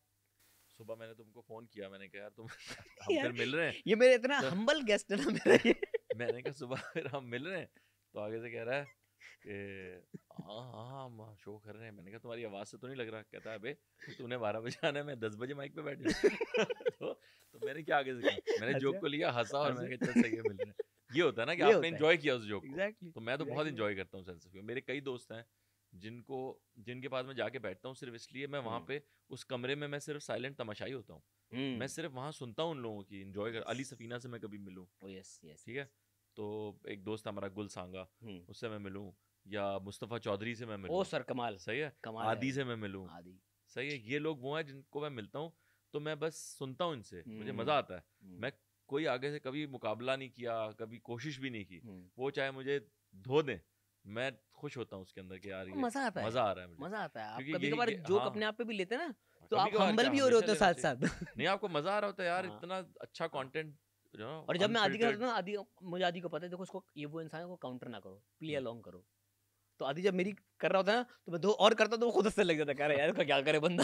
सुबह मैंने तुमको फ़ोन किया, मैंने कहा यार तुम हम यार फिर मिल रहे हैं, ये मेरे इतना तो हम्बल गेस्ट है ना मेरा ये। मैंने कहा सुबह फिर हम मिल रहे हैं, तो आगे से कह रहा है कि हाँ हाँ हम शो कर रहे हैं। मैंने कहा तुम्हारी आवाज़ से तो नहीं लग रहा। कहता है अबे तूने 12 बजे आना है, मैं 10 बजे माइक पे बैठ जाऊँ। तो मैंने क्या आगे से कहा, मैंने जोक अच्छा, को लिया, हंसा और मैंने अच्छा। कहा चल सही है मिल रहे हैं। ये होता है ना कि ये आपने होता है एंजॉय किया उस जोक को। एग्जैक्टली। तो मैं तो बहुत एंजॉय करता हूँ सेंस ऑफ ह्यूमर। मेरे कई दोस्त हैं जिनके पास मैं जाके बैठता हूँ सिर्फ इसलिए, मैं वहाँ पे उस कमरे में मैं सिर्फ साइलेंट तमाशाई होता हूँ। मैं सिर्फ वहाँ सुनता हूँ उन लोगों की, एंजॉय कर। अली सफीना से मैं कभी मिलूँ, यस यस ठीक है, तो एक दोस्त हमारा गुल सांगा, हम्म। उससे मैं मिलूँ, या मुस्तफ़ा चौधरी से मैं ओ मिलूँ, सर कमाल सही है, कमाल आदि है से मैं मिलूँ, आदि। सही है। ये लोग वो हैं जिनको मैं मिलता हूँ तो मैं बस सुनता हूँ इनसे, मुझे हम्म, मज़ा आता है। हम्म, मैं कोई आगे से कभी मुकाबला नहीं किया, कभी कोशिश भी नहीं की। हम्म। वो चाहे मुझे धो दें, मैं खुश होता हूँ उसके अंदर कि यार ये मजा आता है, मज़ा आ रहा है मुझे। मजा आता है। आप क्योंकि कभी यही कभार जोक हाँ अपने आप पे भी लेते हैं ना, तो कभी आप कभार हम्बल क्या, भी हो रहे हमेशा होते हैं लेना साथ चाहिए। साथ। नहीं आपको मज़ा आ रहा होता है यार, हाँ, इतना अच्छा हाँ। कंटेंट और जब मैं आदि के साथ अनफिल्टर्ड। होता हूँ ना, आदि मुझे आदि को पता है देखो उसको ये वो इंसान है को काउंटर ना करो, प्ले हम्म। अलोंग करो। तो आदि जब मेरी कर रहा होता है ना तो मैं दो और करता तो वो खुद हंसने लग जाता है, कह रहा है यार इसका क्या करे बंदा।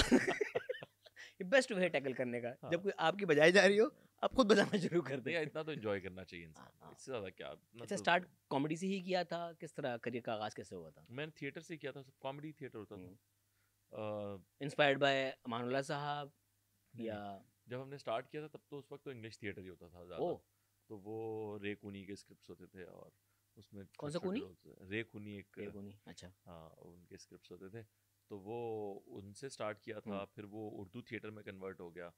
ये बेस्ट वे है टैकल करने का। हाँ। जब कोई आपकी बजाई जा रही हो आप खुद बजाना शुरू कर नहीं दो। इतना तो एंजॉय करना चाहिए इंसान को, हाँ। इससे ज़्यादा क्या, इतना अच्छा, तो। स्टार्ट कॉमेडी से ही किया था, किस तरह करियर का आगाज कैसे हुआ था? मैंने थिएटर से किया था, सब कॉमेडी थिएटर होता था। इंस्पायर्ड बाय अमानुल्लाह साहब नहीं या? नहीं, जब हमने स्टार्ट किया था तब तो उस वक्त तो इंग्लिश थिएटर ही होता था ओ ज़्यादा। तो वो रे कूनी के स्क्रिप्ट्स होते थे और उसमें कौन सा छोटे छोटे कूनी? रोल्स, रे कूनी एक, रेगुनी, अच्छा। हाँ उनके स्क्रिप्ट्स होते थे। तो वो उनसे स्टार्ट किया था, फिर वो उर्दू थिएटर में कन्वर्ट हो गया।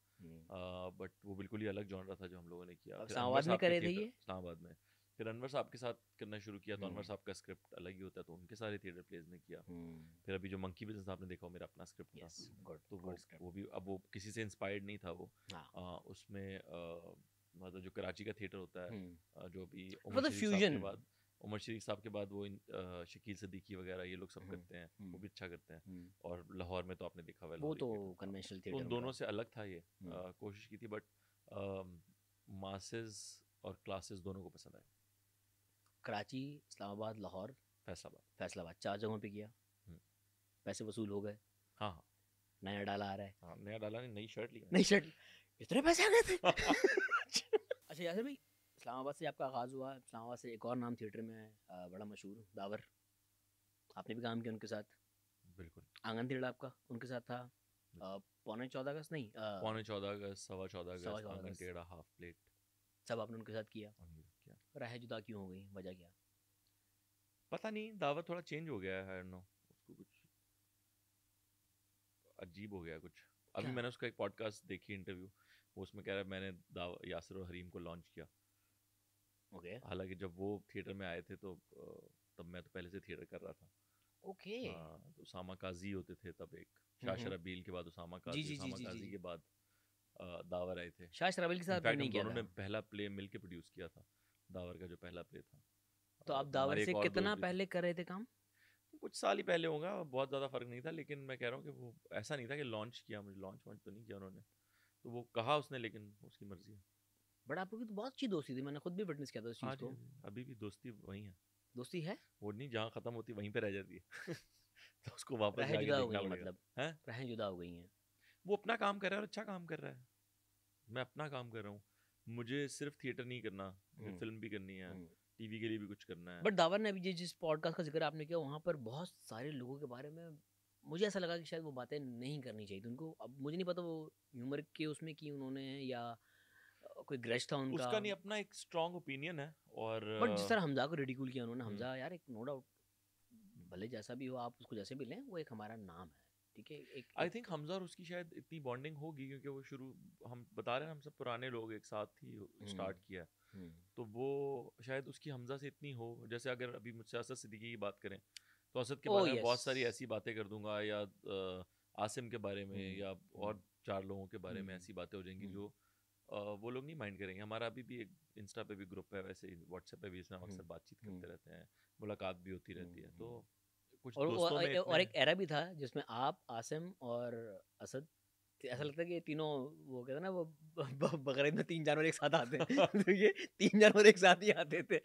बट वो बिल्कुल ही अलग जॉनरा था जो हम लोगों ने किया। अब फिर अनवर इस्लामाबाद में साहब के करे थे थिएटर, ये? इस्लामाबाद में, फिर अनवर साहब के साथ करना शुरू किया। तो अनवर हम्म, साहब का स्क्रिप्ट अलग ही होता है, तो उनके सारे थिएटर प्लेज में किया। फिर अभी जो मंकी बिजनेस आपने देखा, वो मेरा अपना स्क्रिप्ट था। यस, गुड तो गुड स्क्रिप्ट। वो भी अब वो किसी से इंस्पायर्ड नहीं था वो। हाँ, उसमें मतलब जो कराची का थिएटर होता है, जो भी मतलब उमर शरीफ साहब फ्यूजन। के बाद, उमर शरीफ साहब के बाद वो शकील सिद्दीकी वगैरह ये लोग सब करते हैं, वो भी अच्छा करते हैं। और लाहौर में तो आपने देखा हुआ है वो लाहौरी तो थिएटर, कन्वेंशनल तो उन थिएटर दोनों से अलग था ये। हम्म। कोशिश की थी, बट मासेस और क्लासेस दोनों को पसंद आए। कराची, इस्लामाबाद, लाहौर, फैसलाबाद, फैसलाबाद, 4 जगहों पे किया। हम्म। पैसे वसूल हो गए, हाँ हाँ नया डाला आ रहा है। हाँ, नया डाला नहीं, नई शर्ट ली नई शर्ट, इतने पैसे आ गए थे। अच्छा यासर भाई, इस्लामाबाद से आपका आगाज़ हुआ। इस्लामाबाद से एक और नाम थिएटर में है, बड़ा मशहूर, दावर। आपने भी काम किया उनके साथ। बिल्कुल। आंगन थिएटर आपका उनके साथ था। 14 अगस्त नहीं, 14 अगस्त, 14.25 14 अगस्त, आंगन अगस्त, टेढ़ा, हाफ प्लेट, सब आपने उनके साथ किया। और ये किया। राह जुदा क्यों हो गई, वजह क्या? पता नहीं, दावत थोड़ा चेंज हो गया है, आई डोंट नो, उसको कुछ अजीब हो गया कुछ। अभी क्या? मैंने उसका एक पॉडकास्ट देखी, इंटरव्यू, वो उसमें कह रहा है मैंने यासिर और हरीम को लॉन्च किया। ओके हालांकि जब वो थिएटर में आए थे तो तब मैं तो पहले से थिएटर कर रहा था। ओके। हाँ, तो उसामा काजी होते थे तब, एक शाह शराबील के बाद उसामा जी काजी, जी जी उसामा जी जी काजी जी। के बाद दावर आए थे। शाह शराबिल के साथ इनफैक्ट नहीं हम किया दोनों था। ने पहला प्ले मिलके प्रोड्यूस किया था, दावर का जो पहला प्ले था। तो आप दावर हमारे से एक और कितना दोस्त भी थे, पहले कर रहे थे काम? कुछ साल ही पहले होगा, बहुत ज़्यादा फर्क नहीं था। लेकिन मैं कह रहा हूँ कि वो ऐसा नहीं था कि लॉन्च किया, मुझे लॉन्च वॉन्च तो नहीं किया उन्होंने, तो वो कहा उसने, लेकिन उसकी मर्जी है। बट आप लोग की तो बहुत अच्छी दोस्ती थी, मैंने खुद भी विटनेस किया था उस हाँ चीज़ जी, को। हाँ जी, अभी भी दोस्ती वही है। दोस्ती है, वो नहीं, जहाँ ख़त्म होती वहीं पे रह जाती है। तो उसको वापस राहें जाके जुदा हो देखना गई हैं, पड़ेगा। मतलब हैं, राहें जुदा हो गई हैं। वो अपना काम कर रहा है और अच्छा काम कर रहा है, मैं अपना काम कर रहा हूँ। मुझे सिर्फ थिएटर नहीं करना, मुझे फिल्म भी करनी है, टीवी के लिए भी कुछ करना है। बट दावर ने अभी जिस पॉडकास्ट का जिक्र आपने किया वहाँ पर बहुत सारे लोगों के बारे में मुझे ऐसा लगा कि शायद वो बातें नहीं करनी चाहिए थी उनको। अब मुझे नहीं पता वो ह्यूमर के उसमें की उन्होंने या कोई ग्रज था उनका। उसका नहीं, अपना एक स्ट्रॉन्ग ओपिनियन है। और बट जिस तरह हमजा को रिडिक्यूल किया उन्होंने, हम्म, हमजा यार एक नो डाउट, भले जैसा भी हो आप उसको जैसे भी लें, वो एक हमारा नाम है, ठीक है। आई थिंक हमजा और उसकी शायद इतनी बॉन्डिंग होगी क्योंकि वो शुरू, हम बता रहे हैं हम सब पुराने लोग एक साथ ही स्टार्ट किया है। तो वो शायद उसकी हमजा से इतनी हो, जैसे अगर अभी मुझसे असद सिद्दीकी की बात करें तो असद के बारे में बहुत सारी ऐसी बातें कर दूंगा, या आसिम के बारे में, या और 4 लोगों के बारे में हम्म, ऐसी बातें हो जाएंगी हम्म, जो वो लोग नहीं माइंड करेंगे। हमारा अभी भी एक इंस्टा पे भी ग्रुप है, वैसे ही व्हाट्सएप पे भी, इसमें हम हम्म, अक्सर बातचीत हम्म, करते रहते हैं, मुलाकात भी होती रहती है। तो हम्म। कुछ और दोस्तों में और इतने एक एरा भी था जिसमें आप, आसिम और असद, ऐसा लगता है कि ये तीनों, वो कहते हैं ना वो बकरीद में 3 जानवर एक साथ आते हैं तो ये 3 जानवर एक साथ ही आते थे।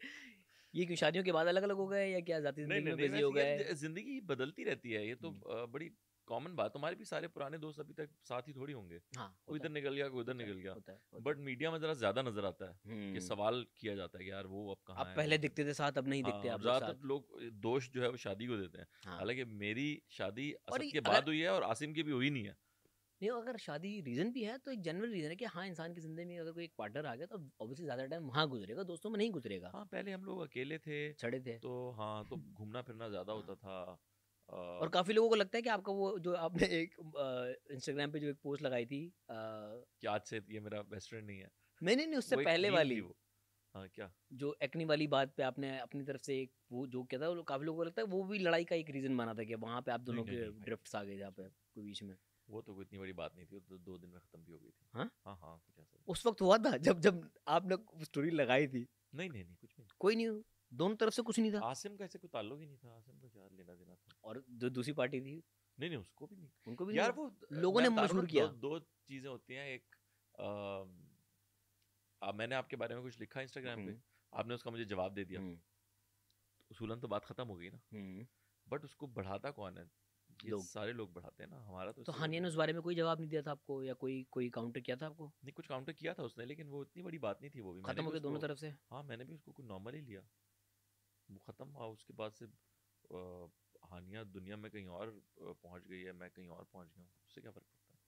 ये क्यों शादियों के बाद अलग अलग हो गए या क्या जाती नहीं जिंदगी नहीं में नहीं, बिजी हो वैसे यार गए? जिंदगी बदलती रहती है, ये तो हम्म, बड़ी कॉमन बात। हमारे भी सारे पुराने दोस्त अभी तक साथ ही थोड़ी होंगे, हाँ कोई होता इधर है, निकल गया, कोई उधर होता है, निकल गया। होता है, होता बट है। मीडिया में जरा ज्यादा नजर आता है कि हम्म। सवाल किया जाता है कि यार वो अब कहाँ आप है, पहले वो दिखते थे साथ, अब नहीं हाँ, दिखते और आप लोग साथ। ज्यादातर लोग दोष जो है वो शादी को देते हैं। हाँ। हालांकि मेरी शादी और असद के अगर बाद हुई है और आसिम की भी हुई नहीं है। नहीं, अगर शादी रीजन भी है तो एक जनरल रीजन है कि हाँ, इंसान की जिंदगी में अगर कोई एक पार्टनर आ गया तो ऑब्वियसली ज्यादा टाइम वहाँ गुजरेगा, दोस्तों में नहीं गुजरेगा। हाँ, पहले हम लोग अकेले थे, छड़े थे। तो हाँ, तो घूमना फिरना ज्यादा हाँ। होता था। और काफी लोगों को लगता है कि आपका वो जो आपने एक इंस्टाग्राम पे जो एक पोस्ट लगाई थी, कि आज से ये मेरा बेस्ट फ्रेंड नहीं है, नहीं नहीं नहीं, उससे वो एक पहले मीम थी वाली, वो। हाँ, क्या? जो एक्नी वाली बात पे आपने अपनी तरफ से एक वो जो किया था, वो काफी लोगों को लगता है वो भी लड़ाई का एक रीजन माना था कि वहां पे आप नहीं दोनों नहीं के नहीं भाई, ड्रिफ्ट्स आ गए जहाँ कुछ पे नहीं। कोई बीच में। वो तो कोई इतनी बड़ी बात नहीं थी, वो तो 2 दिन में खत्म भी हो गई थी। हाँ, हाँ हाँ, कुछ ऐसा। उस वक्त हुआ था जब जब आपने स्टोरी लगाई थी? नहीं नहीं नहीं, कुछ भी नहीं। कोई नहीं, दोनों तरफ से कुछ नहीं था? आसिम का ऐसे कोई ताल्लुक ही नहीं था, आसिम का क्या लेना देना था। और जो दूसरी पार्टी थी नहीं नहीं, उसको भी नहीं। उनको भी नहीं यार था? वो लोगों मैं ने बता रहा हूँ मशहूर ना, किया। दो चीजें होती हैं। एक मैंने आपके बारे में कुछ लिखा इंस्टाग्राम पे, हम्म, आपने उसका मुझे जवाब दे दिया, हम्म, उसूलन तो बात खत्म हो गई ना। हम्म। बट उसको बढ़ाता कौन है? ये लोग। सारे लोग बढ़ाते हैं ना, हमारा तो तो इससे कोई हानिया ने लेना उस देना बारे में कोई जवाब नहीं दिया था आपको, या कोई कोई काउंटर किया था आपको? नहीं। कुछ काउंटर किया था उसने, लेकिन वो इतनी बड़ी बात नहीं थी। वो भी मैंने खत्म हो भी गया दोनों उसको, तरफ से? हाँ मैंने भी उसको कुछ नॉर्मल ही लिया। वो ख़त्म हुआ, उसके बाद से हानिया दुनिया में कहीं और पहुंच गई है, मैं कहीं और पहुंच गया हूँ, उससे क्या फ़र्क पड़ता है?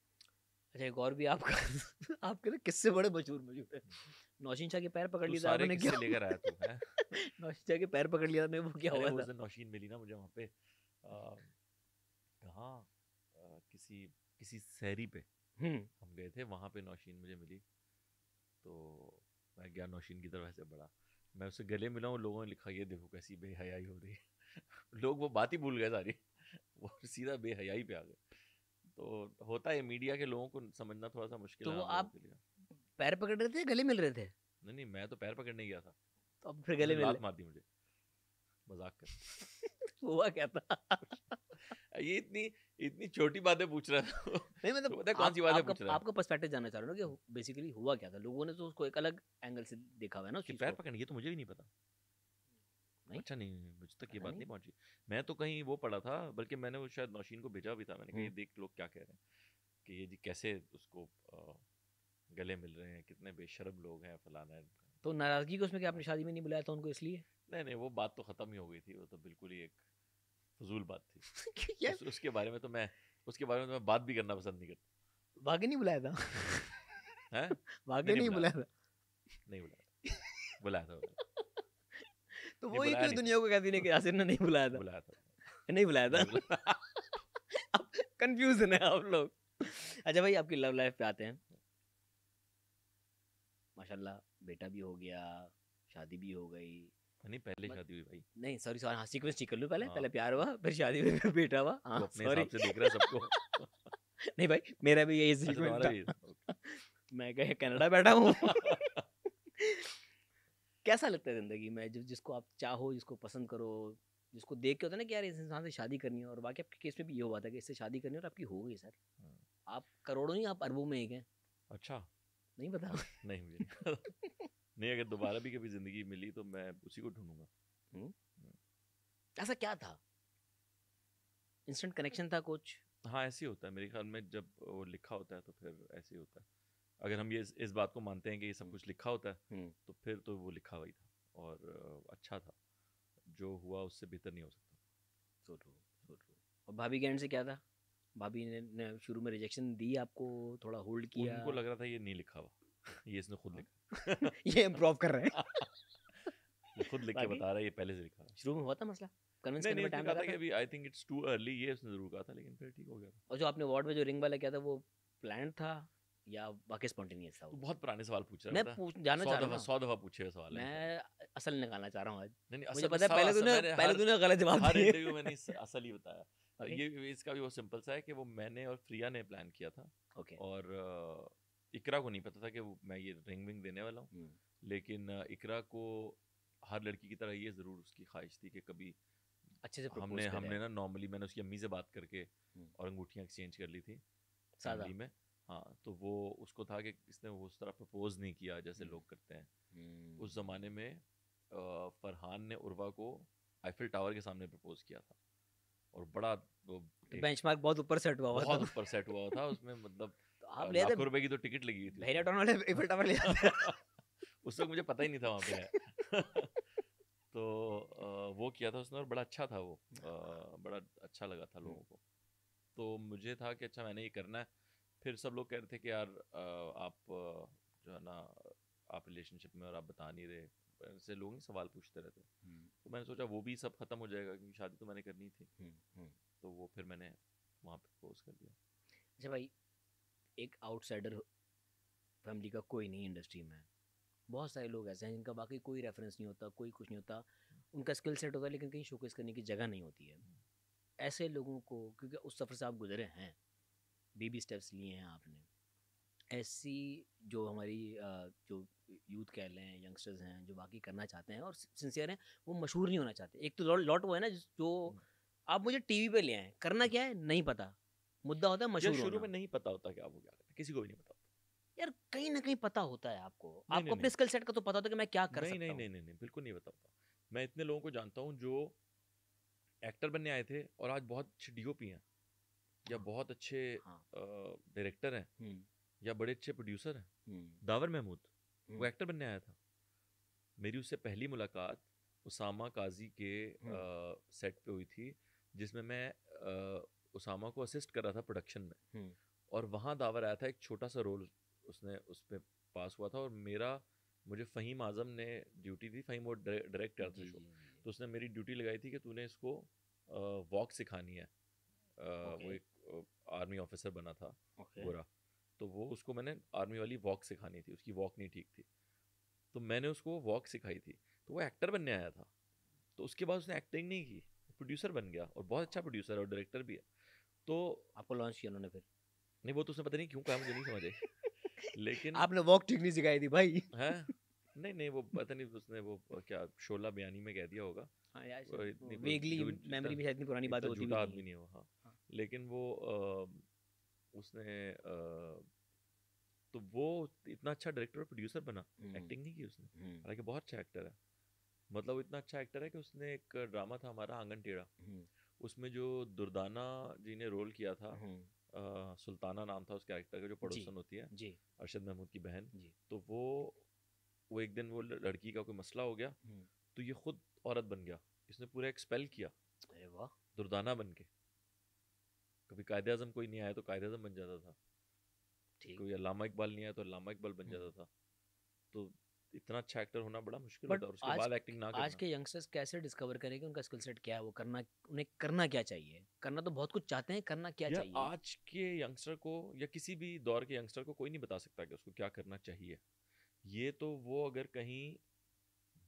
अच्छा, एक और भी आपका आपके ना किस्से बड़े मशहूर मशहूर है। नौशीन शाह के पैर पकड़ तू लिए थे सारे आपने, क्या? किस्से लेकर आया तू है। नौशीन शाह के पैर पकड़ लिया था, वो क्या अरे हुआ वो उस था? दिन नौशीन मिली ना मुझे वहाँ पे, कहाँ, किसी किसी सहरी पे हम्म। हम गए थे, वहाँ पे नौशीन मुझे मिली। तो मैं गया नौशीन की तरफ, ऐसे बढ़ा, मैं उससे गले मिला हूँ, लोगों ने लिखा ये देखो कैसी बेहयाई हो रही है। लोग वो बात ही भूल गए सारी, वो सीधा बेहयाई पे आ गए। तो होता है, मीडिया के लोगों को समझना थोड़ा सा मुश्किल तो है वो आम लोगों आप के लिए। पैर पकड़ रहे थे या गले मिल रहे थे? नहीं नहीं, मैं तो पैर पकड़ने गया था, तो अब फिर उसने गले मिल लात मार दी मुझे, मजाक कर। हुआ क्या था? ये इतनी इतनी छोटी बातें पूछ रहा था। नहीं तो मतलब पता है कौन सी बातें पूछ रहा है? आपका पर्सपेक्टिव जानना चाह रहा हूँ ना कि बेसिकली हुआ क्या था। लोगों ने तो उसको एक अलग एंगल से देखा हुआ है ना उस कि चीज पैर को। पकड़ने, ये तो मुझे भी नहीं पता। नहीं, अच्छा, नहीं, मुझ तक ये पता बात नहीं। नहीं पहुंची। मैं तो कहीं वो पढ़ा था, बल्कि मैंने वो शायद नौशीन को भेजा भी था, मैंने कहा ये देख लोग क्या कह रहे हैं, कि ये जी कैसे उसको गले मिल रहे हैं, कितने बेशर्म लोग हैं, फलाना है। तो नाराजगी को उसमें कि आपने शादी में नहीं बुलाया था उनको इसलिए? नहीं नहीं, वो बात तो ख़त्म ही हो गई थी, वो तो बिल्कुल ही एक फजूल बात थी। क्या? उसके बारे में तो मैं, उसके बारे में तो मैं बात भी करना पसंद नहीं करता। भागे नहीं बुलाया था? हैं? भागे नहीं बुलाया था? नहीं बुलाया, बुलाया था, तो नहीं वही बुलाया क्यों नहीं दुनिया को कहती नहीं कि यासिर ने नहीं बुलाया था, था? बुलाया था, नहीं बुलाया था? नहीं बुलाया। अब कंफ्यूजन है आप लोग। अच्छा भाई, आपकी लव लाइफ पे आते हैं। माशाल्लाह, बेटा भी हो गया, शादी भी हो गई। नहीं, पहले शादी हुई भाई। नहीं सॉरी सॉरी, हाँ सीक्वेंस ठीक कर लूँ। पहले हाँ। पहले प्यार हुआ, फिर शादी हुई, फिर बेटा हुआ। तू हाँ अपने सॉरी। हिसाब से देख रहा है सबको। नहीं भाई, मेरा भी यही अच्छा, सीक्वेंस तुम्हारा था। भी okay। मैं कहीं कनाडा बैठा हूँ। कैसा लगता है जिंदगी में, जिसको आप चाहो, जिसको पसंद करो, जिसको देख के होता है ना कि यार इस इंसान से शादी करनी है, और बाकी आपके केस में भी ये हुआ था कि इससे शादी करनी है और आपकी हो गई सर। आप करोड़ों नहीं, आप अरबों में एक हैं। अच्छा, नहीं पता? नहीं मुझे नहीं पता। नहीं, अगर दोबारा भी कभी जिंदगी मिली तो मैं उसी को ढूंढूंगा। ऐसा क्या था? इंस्टेंट कनेक्शन था कुछ? हाँ, ऐसे ही होता है मेरे ख्याल में, जब वो लिखा होता है तो फिर ऐसे ही होता है। अगर हम ये इस बात को मानते हैं कि ये सब कुछ लिखा होता है, तो फिर तो वो लिखा हुआ ही था, और अच्छा था। जो हुआ उससे बेहतर नहीं हो सकता। So true. और भाभी के एंड से क्या था? भाभी ने शुरू में रिजेक्शन दी आपको, थोड़ा होल्ड किया? उनको लग रहा था ये नहीं लिखा हुआ, ये इसने खुद लिखा। ये इम्प्रूव कर रहे हैं। ये खुद लिख के बाकी? बता रहा है ये पहले से लिखा है। शुरू में हुआ था मसला, कन्विंस नहीं करने नहीं, में इसने टाइम कहा लगा था कि था? अभी I think it's too early, ये उसने जरूर कहा था, लेकिन फिर ठीक हो गया था। और जो आपने वार्ड में जो रिंग वाला किया था, वो प्लान था या वाकई स्पॉन्टेनियस था तू वो? बहुत पुराने सवाल पूछ रहा मैं है, जानना चाह रहा हूँ 100 दफा पूछे हुए सवाल है। मैं असल निकालना चाह रहा हूँ आज। नहीं नहीं, मुझे असल पता है पहले तूने गलत जवाब हर दिए। इंटरव्यू में नहीं असल ही बताया। Okay. ये इसका भी वो सिंपल सा है कि वो मैंने और प्रिया ने प्लान किया था। ओके। और इकरा को नहीं पता था कि मैं ये रिंग विंग देने वाला हूँ, लेकिन इकरा को हर लड़की की तरह ये ज़रूर उसकी ख्वाहिश थी कि कभी अच्छे से प्रपोज हमने करे। हमने ना नॉर्मली मैंने उसकी अम्मी से बात करके हम्म। और अंगूठियाँ एक्सचेंज कर ली थी सादा। फैमिली में। हाँ, तो वो उसको था कि इसने वो उस तरह प्रपोज नहीं किया जैसे लोग करते हैं। उस ज़माने में फरहान ने उर्वा को आईफिल टावर के सामने प्रपोज किया था, और बड़ा वो तो एक बेंचमार्क बहुत ऊपर सेट हुआ हुआ बहुत था। ऊपर सेट हुआ था उसमें, मतलब तो आप ले आते लाखों रुपए की तो टिकट लगी हुई थी भेड़िया उसमें। टाउन वाले एफिल टावर ले आते। उस वक्त मुझे पता ही नहीं था वहाँ पे है। तो वो किया था उसने, और बड़ा अच्छा था वो, बड़ा अच्छा लगा था लोगों को। तो मुझे था कि अच्छा मैंने ये करना है। फिर सब लोग कह रहे थे कि यार आप जो है ना आप रिलेशनशिप में और आप बता नहीं रहे, ऐसे लोग नहीं सवाल पूछते रहते। तो मैंने सोचा वो भी सब ख़त्म हो जाएगा क्योंकि शादी तो मैंने करनी थी। तो वो फिर मैंने वहाँ पे प्रपोज कर दिया। अच्छा भाई, एक आउटसाइडर फैमिली का कोई नहीं इंडस्ट्री में, बहुत सारे लोग ऐसे हैं जिनका बाकी कोई रेफरेंस नहीं होता, कोई कुछ नहीं होता, उनका स्किल सेट होता है लेकिन कहीं शोकेस करने की जगह नहीं होती है। ऐसे लोगों को, क्योंकि उस सफ़र से आप गुजरे हैं, बेबी स्टेप्स लिए हैं आपने, ऐसी जो हमारी जो यूथ कह लें, यंगस्टर्स हैं जो बाकी करना चाहते हैं और सिंसियर हैं, वो मशहूर नहीं होना चाहते। एक तो लॉट वो है ना जो आप मुझे टीवी पे ले आए, करना क्या है नहीं पता, मुद्दा होता है यार मशहूर शुरू होना। में नहीं पता होता कि आप वो क्या करते हैं, किसी को भी नहीं पता होता। यार कहीं ना कहीं पता होता है आपको, नहीं आपको नहीं अपने नहीं स्किल सेट का तो पता होता है कि मैं क्या कर नहीं सकता नहीं हूँ। नहीं नहीं नहीं बिल्कुल नहीं पता होता। मैं इतने लोगों को जानता हूँ जो एक्टर बनने आए थे और आज बहुत अच्छे डीओपी हैं, या बहुत अच्छे हाँ। डायरेक्टर हैं, या बड़े अच्छे प्रोड्यूसर हैं। दावर महमूद वो एक्टर बनने आया था। मेरी उससे पहली मुलाकात उसामा काजी के सेट पे हुई थी, जिसमें मैं उसामा को असिस्ट कर रहा था प्रोडक्शन में। और वहाँ दावर आया था, एक छोटा सा रोल उसने उस पर पास हुआ था, और मुझे फ़हीम आज़म ने ड्यूटी दी। फ़हीम वो डायरेक्ट करता था शो, तो उसने मेरी ड्यूटी लगाई थी कि तूने इसको वॉक सिखानी है। वो एक आर्मी ऑफिसर बना था गोरा, तो वो उसको मैंने आर्मी वाली वॉक सिखानी थी, उसकी वॉक नहीं ठीक थी, तो मैंने उसको वॉक सिखाई थी। तो वो एक्टर बनने आया था, तो उसके बाद उसने एक्टिंग नहीं की, प्रोड्यूसर बन गया, और बहुत अच्छा प्रोड्यूसर है और डायरेक्टर भी है। तो आपको लॉन्च किया उन्होंने फिर? नहीं, वो तो उसने पता नहीं क्यों कहा, मुझे नहीं समझ आई। लेकिन आपने वॉक ठीक नहीं सिखाई थी भाई। है नहीं नहीं, वो पता नहीं उसने वो क्या शोला बयानी में कह दिया होगा। हाँ यार, वो इतनी वेगली मेमोरी में शायद इतनी पुरानी बात इतना होती भी झूठा नहीं आदमी है। नहीं है वो। हाँ, हाँ। लेकिन वो उसने तो वो इतना अच्छा डायरेक्टर और प्रोड्यूसर बना, एक्टिंग नहीं की उसने, हालांकि बहुत अच्छा एक्टर है। मतलब वो इतना अच्छा एक्टर है कि उसने एक ड्रामा था हमारा आंगन टेढ़ा, उसमें जो दुर्दाना जी ने रोल किया था, सुल्ताना नाम था उस कैरेक्टर का, जो पड़ोसन होती है जी। अरशद महमूद की बहन। जी। तो वो एक दिन वो लड़की का कोई मसला हो गया, तो ये खुद औरत बन गया, इसने पूरा एक्सपेल किया। अरे वाह। दुर्दाना बन के, कभी कायदे आज़म कोई नहीं आया तो कायदे आज़म बन जाता था, कोई अल्लामा इकबाल नहीं आया तो अल्लामा इकबाल बन जाता था। तो इतना अच्छा एक्टर होना बड़ा मुश्किल होता है, और उसके बाद एक्टिंग ना करना। आज के यंगस्टर्स कैसे डिस्कवर करें कि उनका स्किल सेट क्या है, वो करना, उन्हें करना क्या चाहिए? करना तो बहुत कुछ चाहते हैं, करना क्या यार चाहिए? आज के यंगस्टर को या किसी भी दौर के यंगस्टर को कोई नहीं बता सकता कि उसको क्या करना चाहिए। ये तो वो अगर कहीं